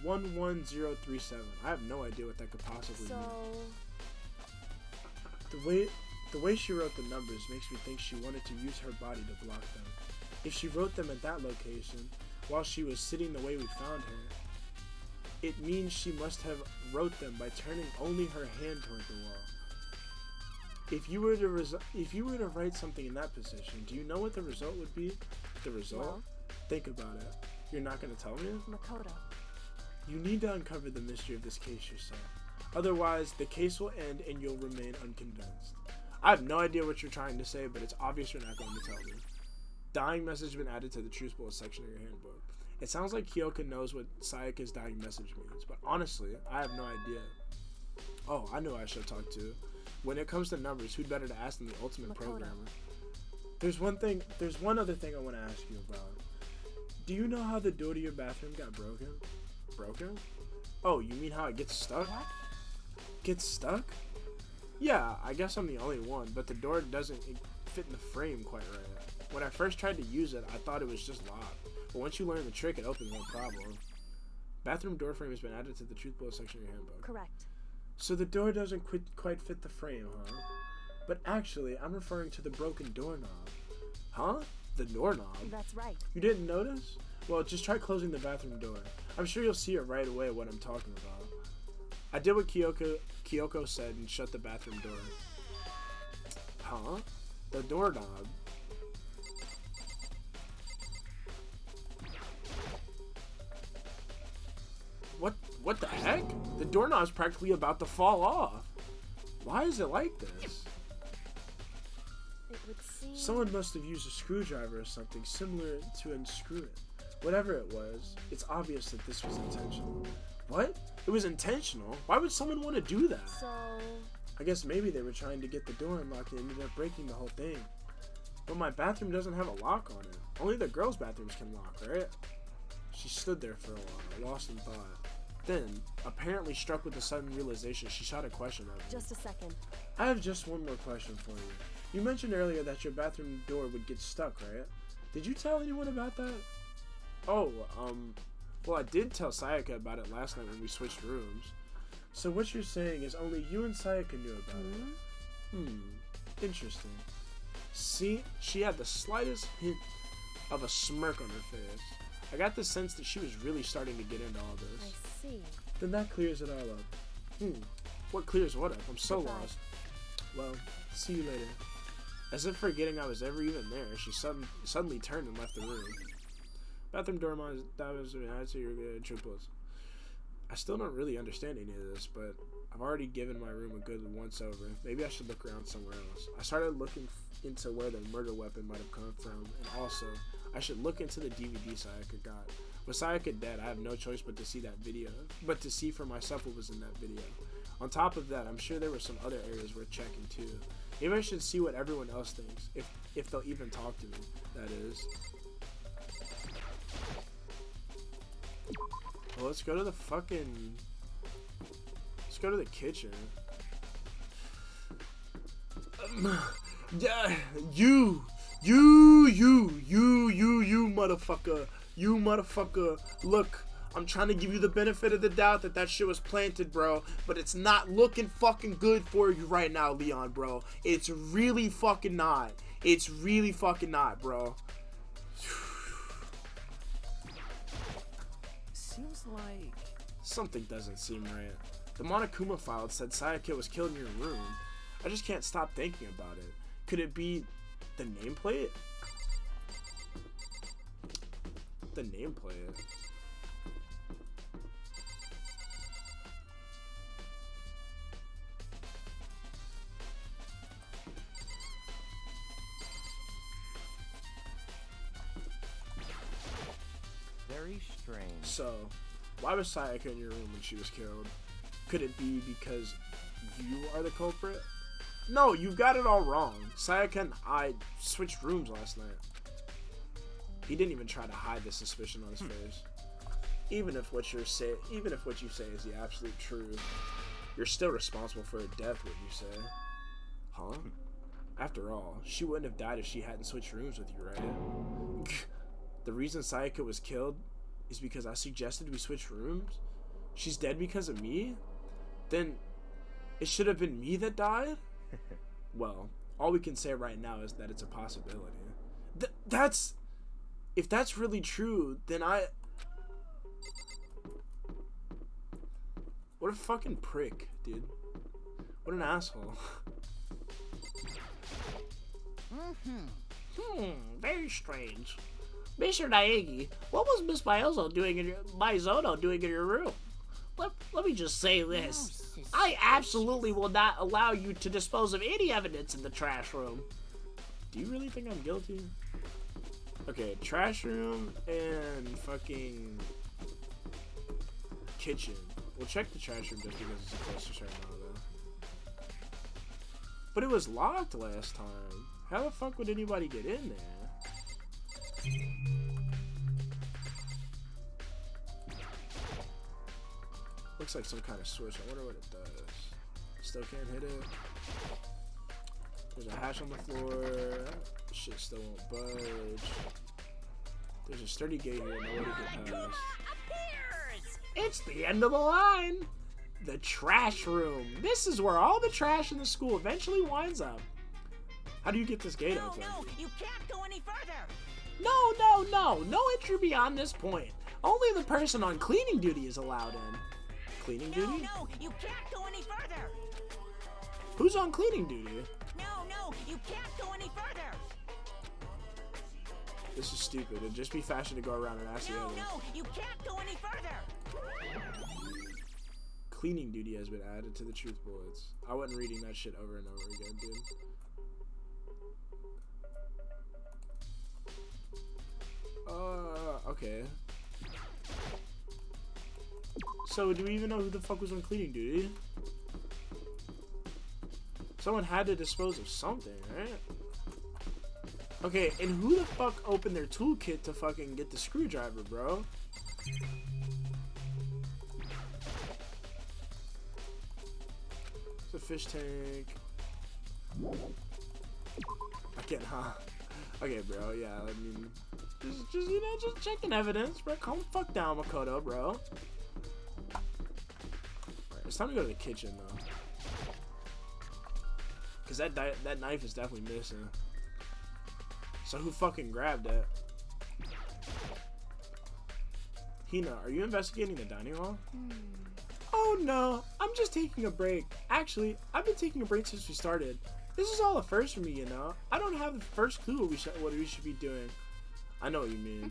11037. I have no idea what that could possibly So... mean. The way she wrote the numbers makes me think she wanted to use her body to block them. If she wrote them at that location, while she was sitting the way we found her, it means she must have wrote them by turning only her hand toward the wall. If you were to write something in that position, do you know what the result would be? The result? Well? Think about it. You're not going to tell me? Makoto. You need to uncover the mystery of this case yourself. Otherwise, the case will end and you'll remain unconvinced. I have no idea what you're trying to say, but it's obvious you're not going to tell me. Dying message has been added to the truth bullet section of your handbook. It sounds like Kyoka knows what Sayaka's dying message means, but honestly, I have no idea. Oh, I know who I should talk to. When it comes to numbers, who'd better to ask than the ultimate programmer? There's one other thing I want to ask you about. Do you know how the door to your bathroom got broken? Broken? Oh, you mean how it gets stuck? What? Gets stuck? Yeah, I guess I'm the only one, but the door doesn't fit in the frame quite right. When I first tried to use it, I thought it was just locked. But once you learn the trick, it opens no problem. Bathroom door frame has been added to the truth bullet section of your handbook. Correct. So the door doesn't quite fit the frame, huh? But actually, I'm referring to the broken doorknob. Huh? The doorknob? That's right. You didn't notice? Well, just try closing the bathroom door. I'm sure you'll see it right away what I'm talking about. I did what Kyoko said and shut the bathroom door. Huh? The doorknob? What the heck? The doorknob's practically about to fall off. Why is it like this? It would seem... Someone must have used a screwdriver or something similar to unscrew it. Whatever it was, it's obvious that this was intentional. What? It was intentional? Why would someone want to do that? So... I guess maybe they were trying to get the door unlocked and ended up breaking the whole thing. But my bathroom doesn't have a lock on it. Only the girls' bathrooms can lock, right? She stood there for a while, lost in thought. Then, apparently struck with a sudden realization, she shot a question at me. Just a second. I have just one more question for you. You mentioned earlier that your bathroom door would get stuck, right? Did you tell anyone about that? Oh, well, I did tell Sayaka about it last night when we switched rooms. So what you're saying is only you and Sayaka knew about it? Interesting. See, she had the slightest hint of a smirk on her face. I got the sense that she was really starting to get into all this. I see. Then that clears it all up. What clears what up? I'm so lost. Well, see you later. As if forgetting I was ever even there, she suddenly turned and left the room. Bathroom door that was to your triples. I still don't really understand any of this, but I've already given my room a good once over. Maybe I should look around somewhere else. I started looking into where the murder weapon might have come from, and also, I should look into the DVD Sayaka got. With Sayaka dead, I have no choice but to see that video, but to see for myself what was in that video. On top of that, I'm sure there were some other areas worth checking too. Maybe I should see what everyone else thinks, if they'll even talk to me, that is. Well, let's go to the let's go to the kitchen. You motherfucker. You motherfucker. Look, I'm trying to give you the benefit of the doubt that shit was planted, bro. But it's not looking fucking good for you right now, Leon, bro. It's really fucking not. It's really fucking not, bro. Seems like... Something doesn't seem right. The Monokuma file said Sayaka was killed in your room. I just can't stop thinking about it. Could it be the nameplate? The nameplate. Very strange. So, why was Sayaka in your room when she was killed? Could it be because you are the culprit? No, you got it all wrong. Sayaka and I switched rooms last night. He didn't even try to hide the suspicion on his face. Even if what you say is the absolute truth, you're still responsible for her death, wouldn't you say? Huh? After all, she wouldn't have died if she hadn't switched rooms with you, right? The reason Sayaka was killed is because I suggested we switch rooms? She's dead because of me? Then it should have been me that died? Well, all we can say right now is that it's a possibility. If that's really true, then what a fucking prick, dude. What an asshole. Very strange. Mr. Naegi, what was Miss Maizono doing in your room? Let me just say this. I absolutely will not allow you to dispose of any evidence in the trash room. Do you really think I'm guilty? Okay, trash room and fucking kitchen. We'll check the trash room just because it's the closest right now, though. But it was locked last time. How the fuck would anybody get in there? Looks like some kind of switch. I wonder what it does. Still can't hit it. There's a hatch on the floor. Shit still won't budge. There's a sturdy gate here. Nowhere to get past. It's the end of the line. The trash room. This is where all the trash in the school eventually winds up. How do you get this gate No, open? no, you can't go any further. No entry beyond this point. Only the person on cleaning duty is allowed in. Cleaning No, duty? no, you can't go any further. Who's on cleaning duty? No, you can't go any further. This is stupid. It'd just be faster to go around and ask the others. No, you can't go any further. Cleaning duty has been added to the truth bullets. I wasn't reading that shit over and over again, dude. Okay. So, do we even know who the fuck was on cleaning duty? Someone had to dispose of something, right? Okay, and who the fuck opened their toolkit to fucking get the screwdriver, bro? It's a fish tank. I can't, huh? Okay, bro, yeah, I mean, just you know, just checking evidence, bro. Calm the fuck down, Makoto, bro. Alright, it's time to go to the kitchen, though. Because that knife is definitely missing. So who fucking grabbed it? Hina, are you investigating the dining hall? Oh no, I'm just taking a break. Actually, I've been taking a break since we started. This is all a first for me, you know? I don't have the first clue what we should be doing. I know what you mean.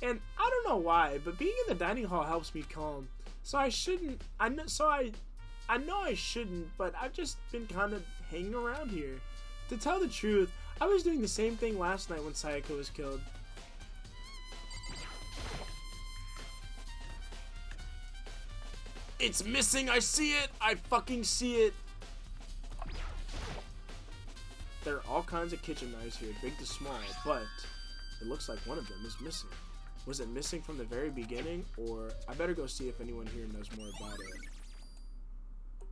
And I don't know why, but being in the dining hall helps me calm. So I shouldn't, I know I shouldn't, but I've just been kind of hanging around here. To tell the truth, I was doing the same thing last night when Sayaka was killed. It's missing, I see it! I fucking see it! There are all kinds of kitchen knives here, big to small, but it looks like one of them is missing. Was it missing from the very beginning, or I better go see if anyone here knows more about it.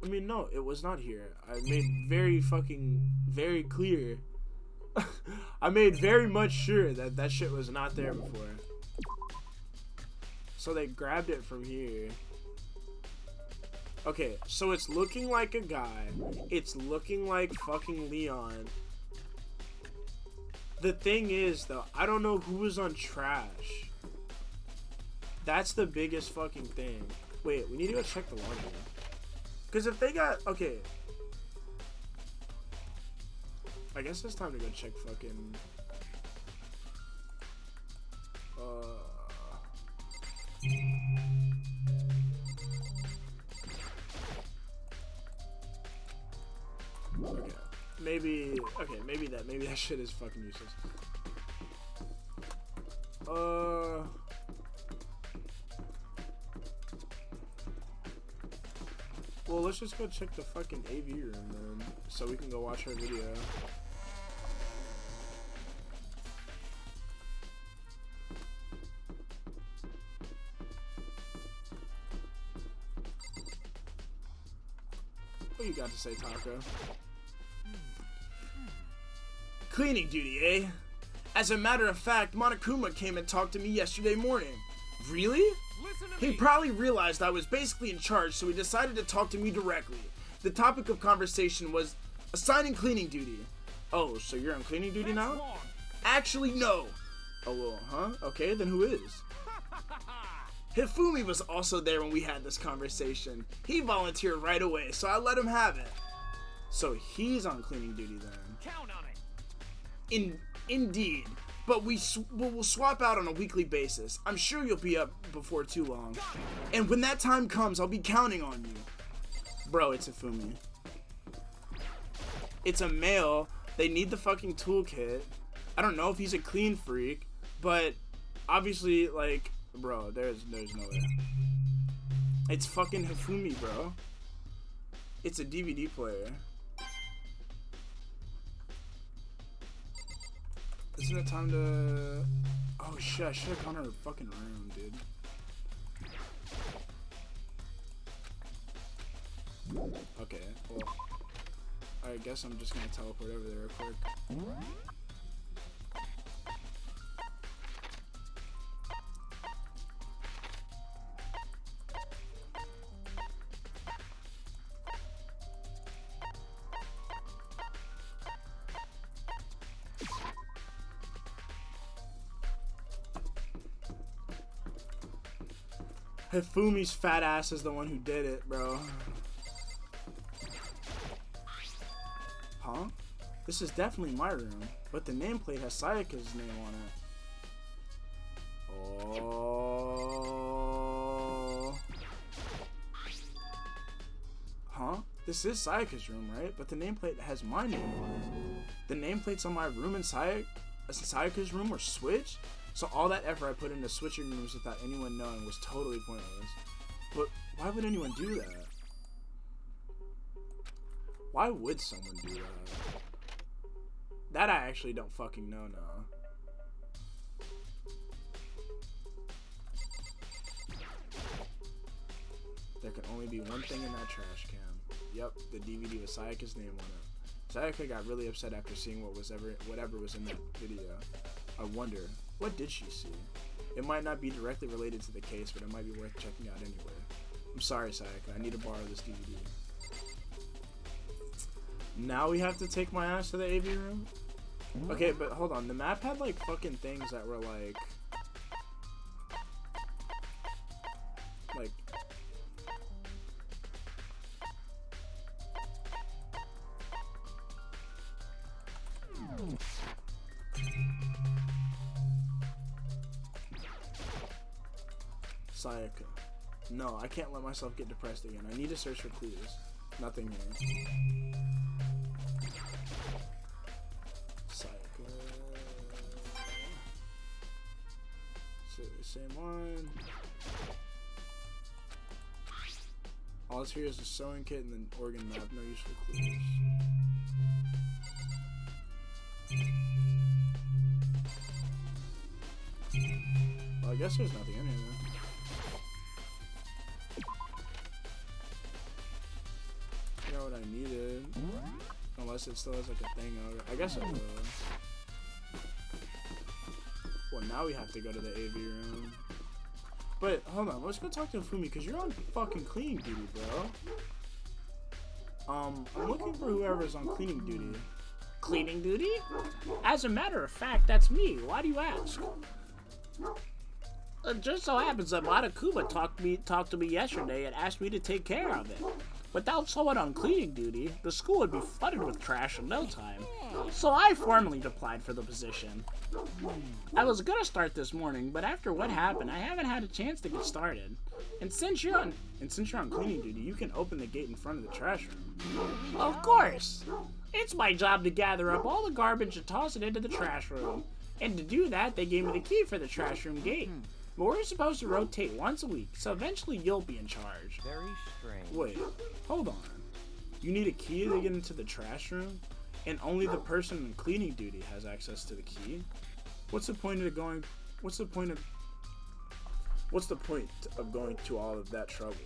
I mean, no, it was not here. I made very clear. I made very much sure that that shit was not there before. So they grabbed it from here. Okay, so it's looking like a guy. It's looking like fucking Leon. The thing is, though, I don't know who was on trash. That's the biggest fucking thing. Wait, we need to go check the laundry. Because if they got... Okay. I guess it's time to go check fucking... Okay. Maybe that shit is fucking useless. Well, let's just go check the fucking AV room then, so we can go watch our video. What you got to say, Taco? Cleaning duty, eh? As a matter of fact, Monokuma came and talked to me yesterday morning. Really? He probably realized I was basically in charge, so he decided to talk to me directly. The topic of conversation was assigning cleaning duty. Oh, so you're on cleaning duty now? Actually, no. Oh, well, huh? Okay, then who is? Hifumi was also there when we had this conversation. He volunteered right away, so I let him have it. So he's on cleaning duty then. Count on it. Indeed. But we'll swap out on a weekly basis. I'm sure you'll be up before too long. And when that time comes, I'll be counting on you. Bro, it's Hifumi. It's a male. They need the fucking toolkit. I don't know if he's a clean freak, but obviously, like, bro, there's no way. It's fucking Hifumi, bro. It's a DVD player. Isn't it time to... Oh shit, I should have gone to her fucking room, dude. Okay, well, I guess I'm just gonna teleport over there real quick. Hifumi's fat ass is the one who did it, bro. Huh? This is definitely my room, but the nameplate has Sayaka's name on it. Oh. Huh? This is Sayaka's room, right? But the nameplate has my name on it. The nameplates on my room and Sayaka's room were switched? So all that effort I put into switching rooms without anyone knowing was totally pointless. But why would anyone do that? Why would someone do that? That I actually don't fucking know now. There can only be one thing in that trash can. Yep, the DVD with Sayaka's name on it. Sayaka got really upset after seeing whatever was in that video. I wonder, what did she see? It might not be directly related to the case, but it might be worth checking out anyway. I'm sorry, Sayaka. I need to borrow this DVD. Now we have to take my ass to the AV room? Okay, but hold on. The map had, like, fucking things that were, like... Sayaka. No, I can't let myself get depressed again. I need to search for clues. Nothing here. Sayaka. Same one. All that's here is a sewing kit and an organ map. No useful clues. Well, I guess there's nothing in here then. You know what I needed. Unless it still has like a thing over it. I guess it will. Well, now we have to go to the AV room. But, hold on. Let's go talk to Fumi, because you're on fucking cleaning duty, bro. I'm looking for whoever's on cleaning duty. Cleaning duty? As a matter of fact, that's me. Why do you ask? It just so happens that Monokuma talked to me yesterday and asked me to take care of it. Without someone on cleaning duty, the school would be flooded with trash in no time. So I formally applied for the position. I was gonna start this morning, but after what happened, I haven't had a chance to get started. And since you're on cleaning duty, you can open the gate in front of the trash room. Of course! It's my job to gather up all the garbage and toss it into the trash room. And to do that, they gave me the key for the trash room gate. But we're supposed to rotate once a week, so eventually you'll be in charge. Very strange. Wait, hold on. You need a key to get into the trash room? And only the person in cleaning duty has access to the key? What's the point of going to all of that trouble?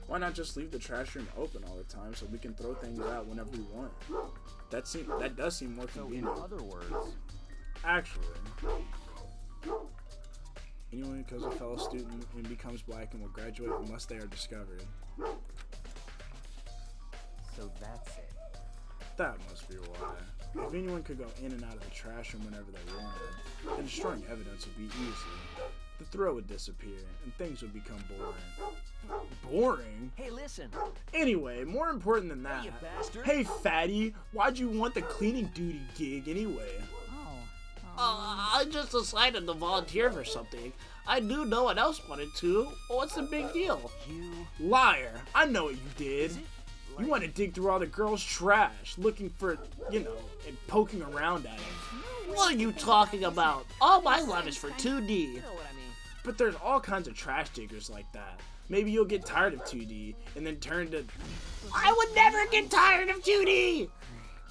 Why not just leave the trash room open all the time so we can throw things out whenever we want? That does seem more convenient. So in other words, actually, anyone who kills a fellow student and becomes black and will graduate unless they are discovered. so that's it. That must be why. If anyone could go in and out of the trash room whenever they wanted, then destroying evidence would be easy. The thrill would disappear, and things would become boring. Boring? Hey, listen. Anyway, more important than that. Hey, you bastard. Hey, fatty, why'd you want the cleaning duty gig anyway? I just decided to volunteer for something. I knew no one else wanted to. What's the big deal? You... Liar! I know what you did. Is it? You want to dig through all the girls' trash, looking for, and poking around at it. What are you talking about? All my love is for 2D. You know what I mean. But there's all kinds of trash diggers like that. Maybe you'll get tired of 2D and then turn to... I would never get tired of 2D!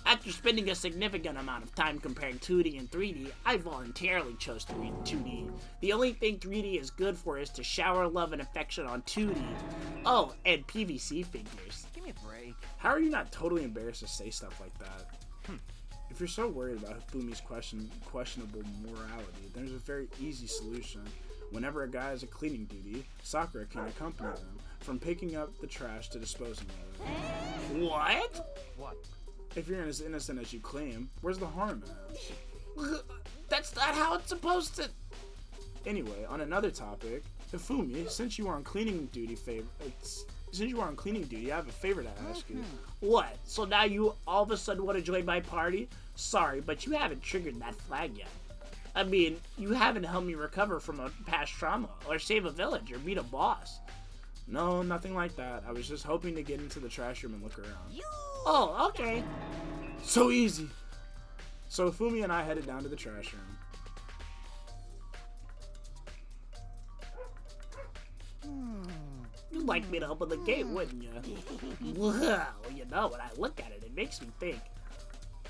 After spending a significant amount of time comparing 2D and 3D, I voluntarily chose 2D. The only thing 3D is good for is to shower love and affection on 2D. Oh, and PVC figures. Give me a break. How are you not totally embarrassed to say stuff like that? If you're so worried about Fumi's questionable morality, there's a very easy solution. Whenever a guy has a cleaning duty, Sakura can accompany them, from picking up the trash to disposing of it. What? What? If you're as innocent as you claim, where's the harm in it? That's not how it's supposed to... Anyway, on another topic, Hifumi, since you are on cleaning duty, I have a favor to ask you. What? So now you all of a sudden want to join my party? Sorry, but you haven't triggered that flag yet. I mean, you haven't helped me recover from a past trauma, or save a village, or beat a boss. No, nothing like that. I was just hoping to get into the trash room and look around. Oh, okay. So easy. So Fumi and I headed down to the trash room. You'd like me to open the gate, wouldn't you? Well, you know, when I look at it, it makes me think.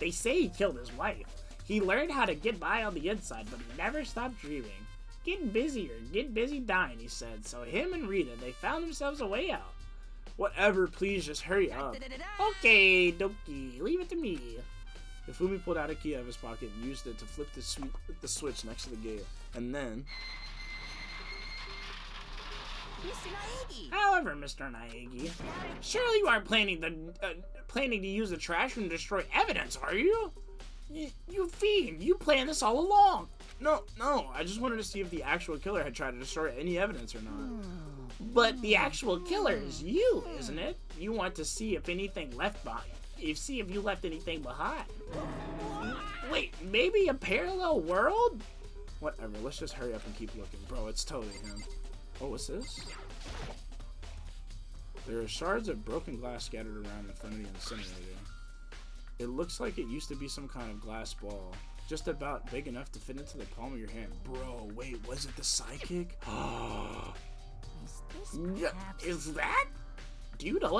They say he killed his wife. He learned how to get by on the inside, but he never stopped dreaming. Getting busy dying, he said. So him and Rita, they found themselves a way out. Whatever, please just hurry up. Okay, dokie, leave it to me. Hifumi pulled out a key out of his pocket and used it to flip the switch next to the gate. And then... Mr. Naegi! However, Mr. Naegi, surely you aren't planning to use the trash room to destroy evidence, are you? You fiend, you planned this all along. No, I just wanted to see if the actual killer had tried to destroy any evidence or not. But the actual killer is you, isn't it? You want to see if anything left behind. See if you left anything behind. Wait, maybe a parallel world? Whatever, let's just hurry up and keep looking. Bro, it's totally him. Oh, what's this? There are shards of broken glass scattered around in front of the incinerator. It looks like it used to be some kind of glass ball. Just about big enough to fit into the palm of your hand. Bro, wait, was it the psychic? Yeah, is that? Do you know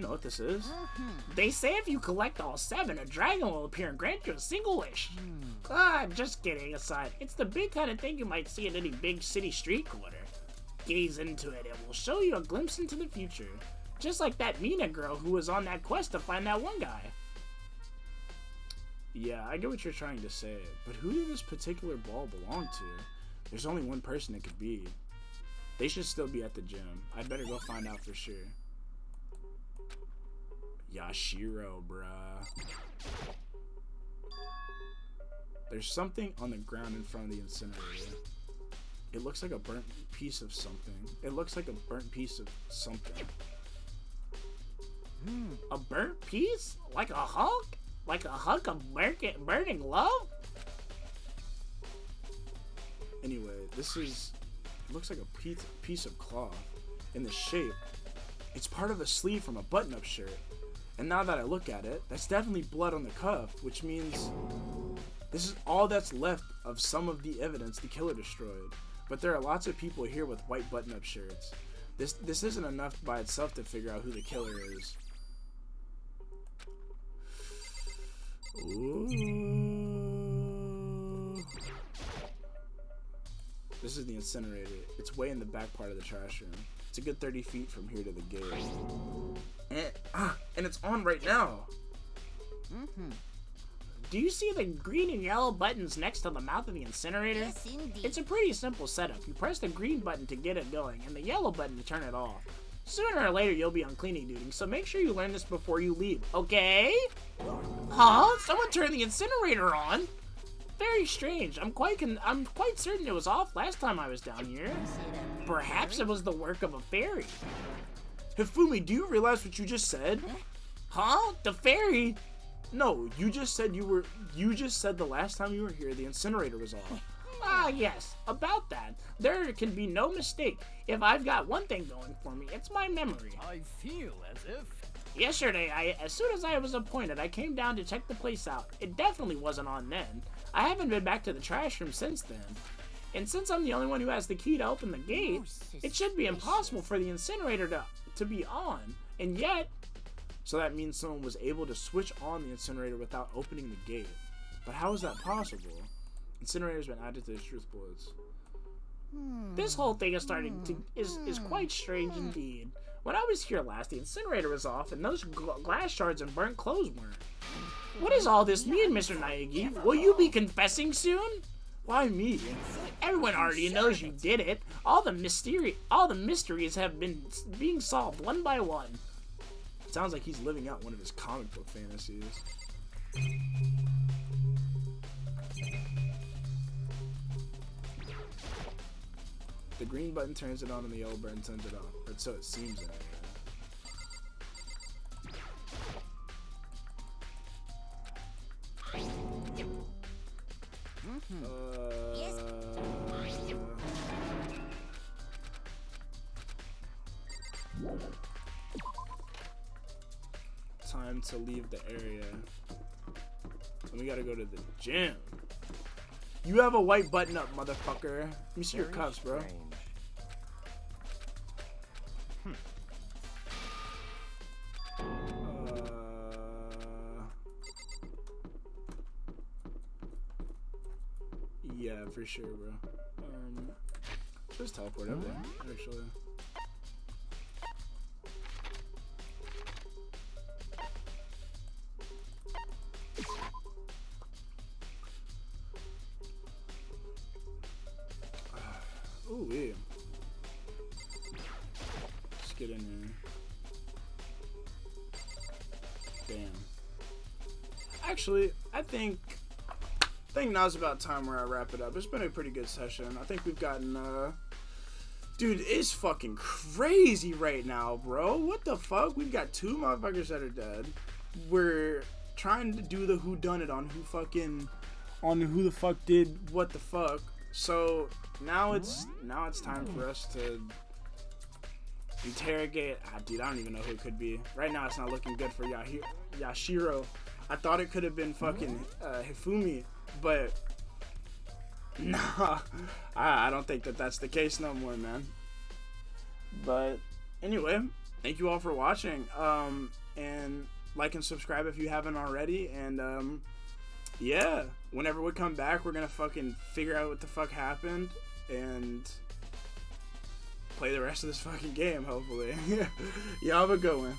what this is? They say if you collect all 7, a dragon will appear and grant you a single wish. Just kidding aside. It's the big kind of thing you might see in any big city street corner. Gaze into it, it will show you a glimpse into the future. Just like that Mina girl who was on that quest to find that one guy. Yeah, I get what you're trying to say, but who did this particular ball belong to? There's only one person it could be. They should still be at the gym. I'd better go find out for sure. Yashiro, bruh. There's something on the ground in front of the incinerator. It looks like a burnt piece of something. A burnt piece? Like a hunk? Like a hunk of burning love? Anyway, it looks like a piece of cloth. In the shape, it's part of a sleeve from a button-up shirt. And now that I look at it, that's definitely blood on the cuff, which means this is all that's left of some of the evidence the killer destroyed. But there are lots of people here with white button-up shirts. This isn't enough by itself to figure out who the killer is. Ooh. This is the incinerator. It's way in the back part of the trash room. It's a good 30 feet from here to the gate. And it's on right now. Do you see the green and yellow buttons next to the mouth of the incinerator? Yes, indeed. It's a pretty simple setup. You press the green button to get it going, and the yellow button to turn it off. Sooner or later, you'll be on cleaning duty, so make sure you learn this before you leave, okay? Huh? Someone turned the incinerator on? Very strange. I'm quite certain it was off last time I was down here. Perhaps it was the work of a fairy. Hifumi, do you realize what you just said? Huh? The fairy? No, you just said the last time you were here, the incinerator was off. Ah, yes. About that, there can be no mistake. If I've got one thing going for me, it's my memory. I feel as if Yesterday, as soon as I was appointed, I came down to check the place out. It definitely wasn't on then. I haven't been back to the trash room since then. And since I'm the only one who has the key to open the gate, it should be impossible for the incinerator to be on. And yet... So that means someone was able to switch on the incinerator without opening the gate. But how is that possible? Incinerator's been added to the truth bullets. This whole thing is is quite strange indeed. When I was here last, the incinerator was off, and those glass shards and burnt clothes weren't. What does all this mean, Mr. Naegi? Will you be confessing soon? Why me? Everyone already knows you did it. All the mysteries have been being solved one by one. It sounds like he's living out one of his comic book fantasies. The green button turns it on and the yellow button turns it off. But so it seems anyway. Time to leave the area. And we gotta go to the gym. You have a white button up, motherfucker. Let me see your cuffs, bro. Yeah, for sure, bro. Just teleport up there, actually. Ooh, yeah. Let's get in here. Damn. Actually, I think now's about time where I wrap it up. It's been a pretty good session. I think we've gotten, dude, it's fucking crazy right now, bro. What the fuck? We've got 2 motherfuckers that are dead. We're trying to do the whodunit on who the fuck did what the fuck. So now it's time for us to interrogate. Dude, I don't even know who it could be. Right now, it's not looking good for Yashiro. I thought it could have been fucking Hifumi, but nah, I don't think that's the case no more, man. But anyway, thank you all for watching. And like and subscribe if you haven't already. And yeah, whenever we come back, we're gonna fucking figure out what the fuck happened and play the rest of this fucking game, hopefully. Y'all have a good one.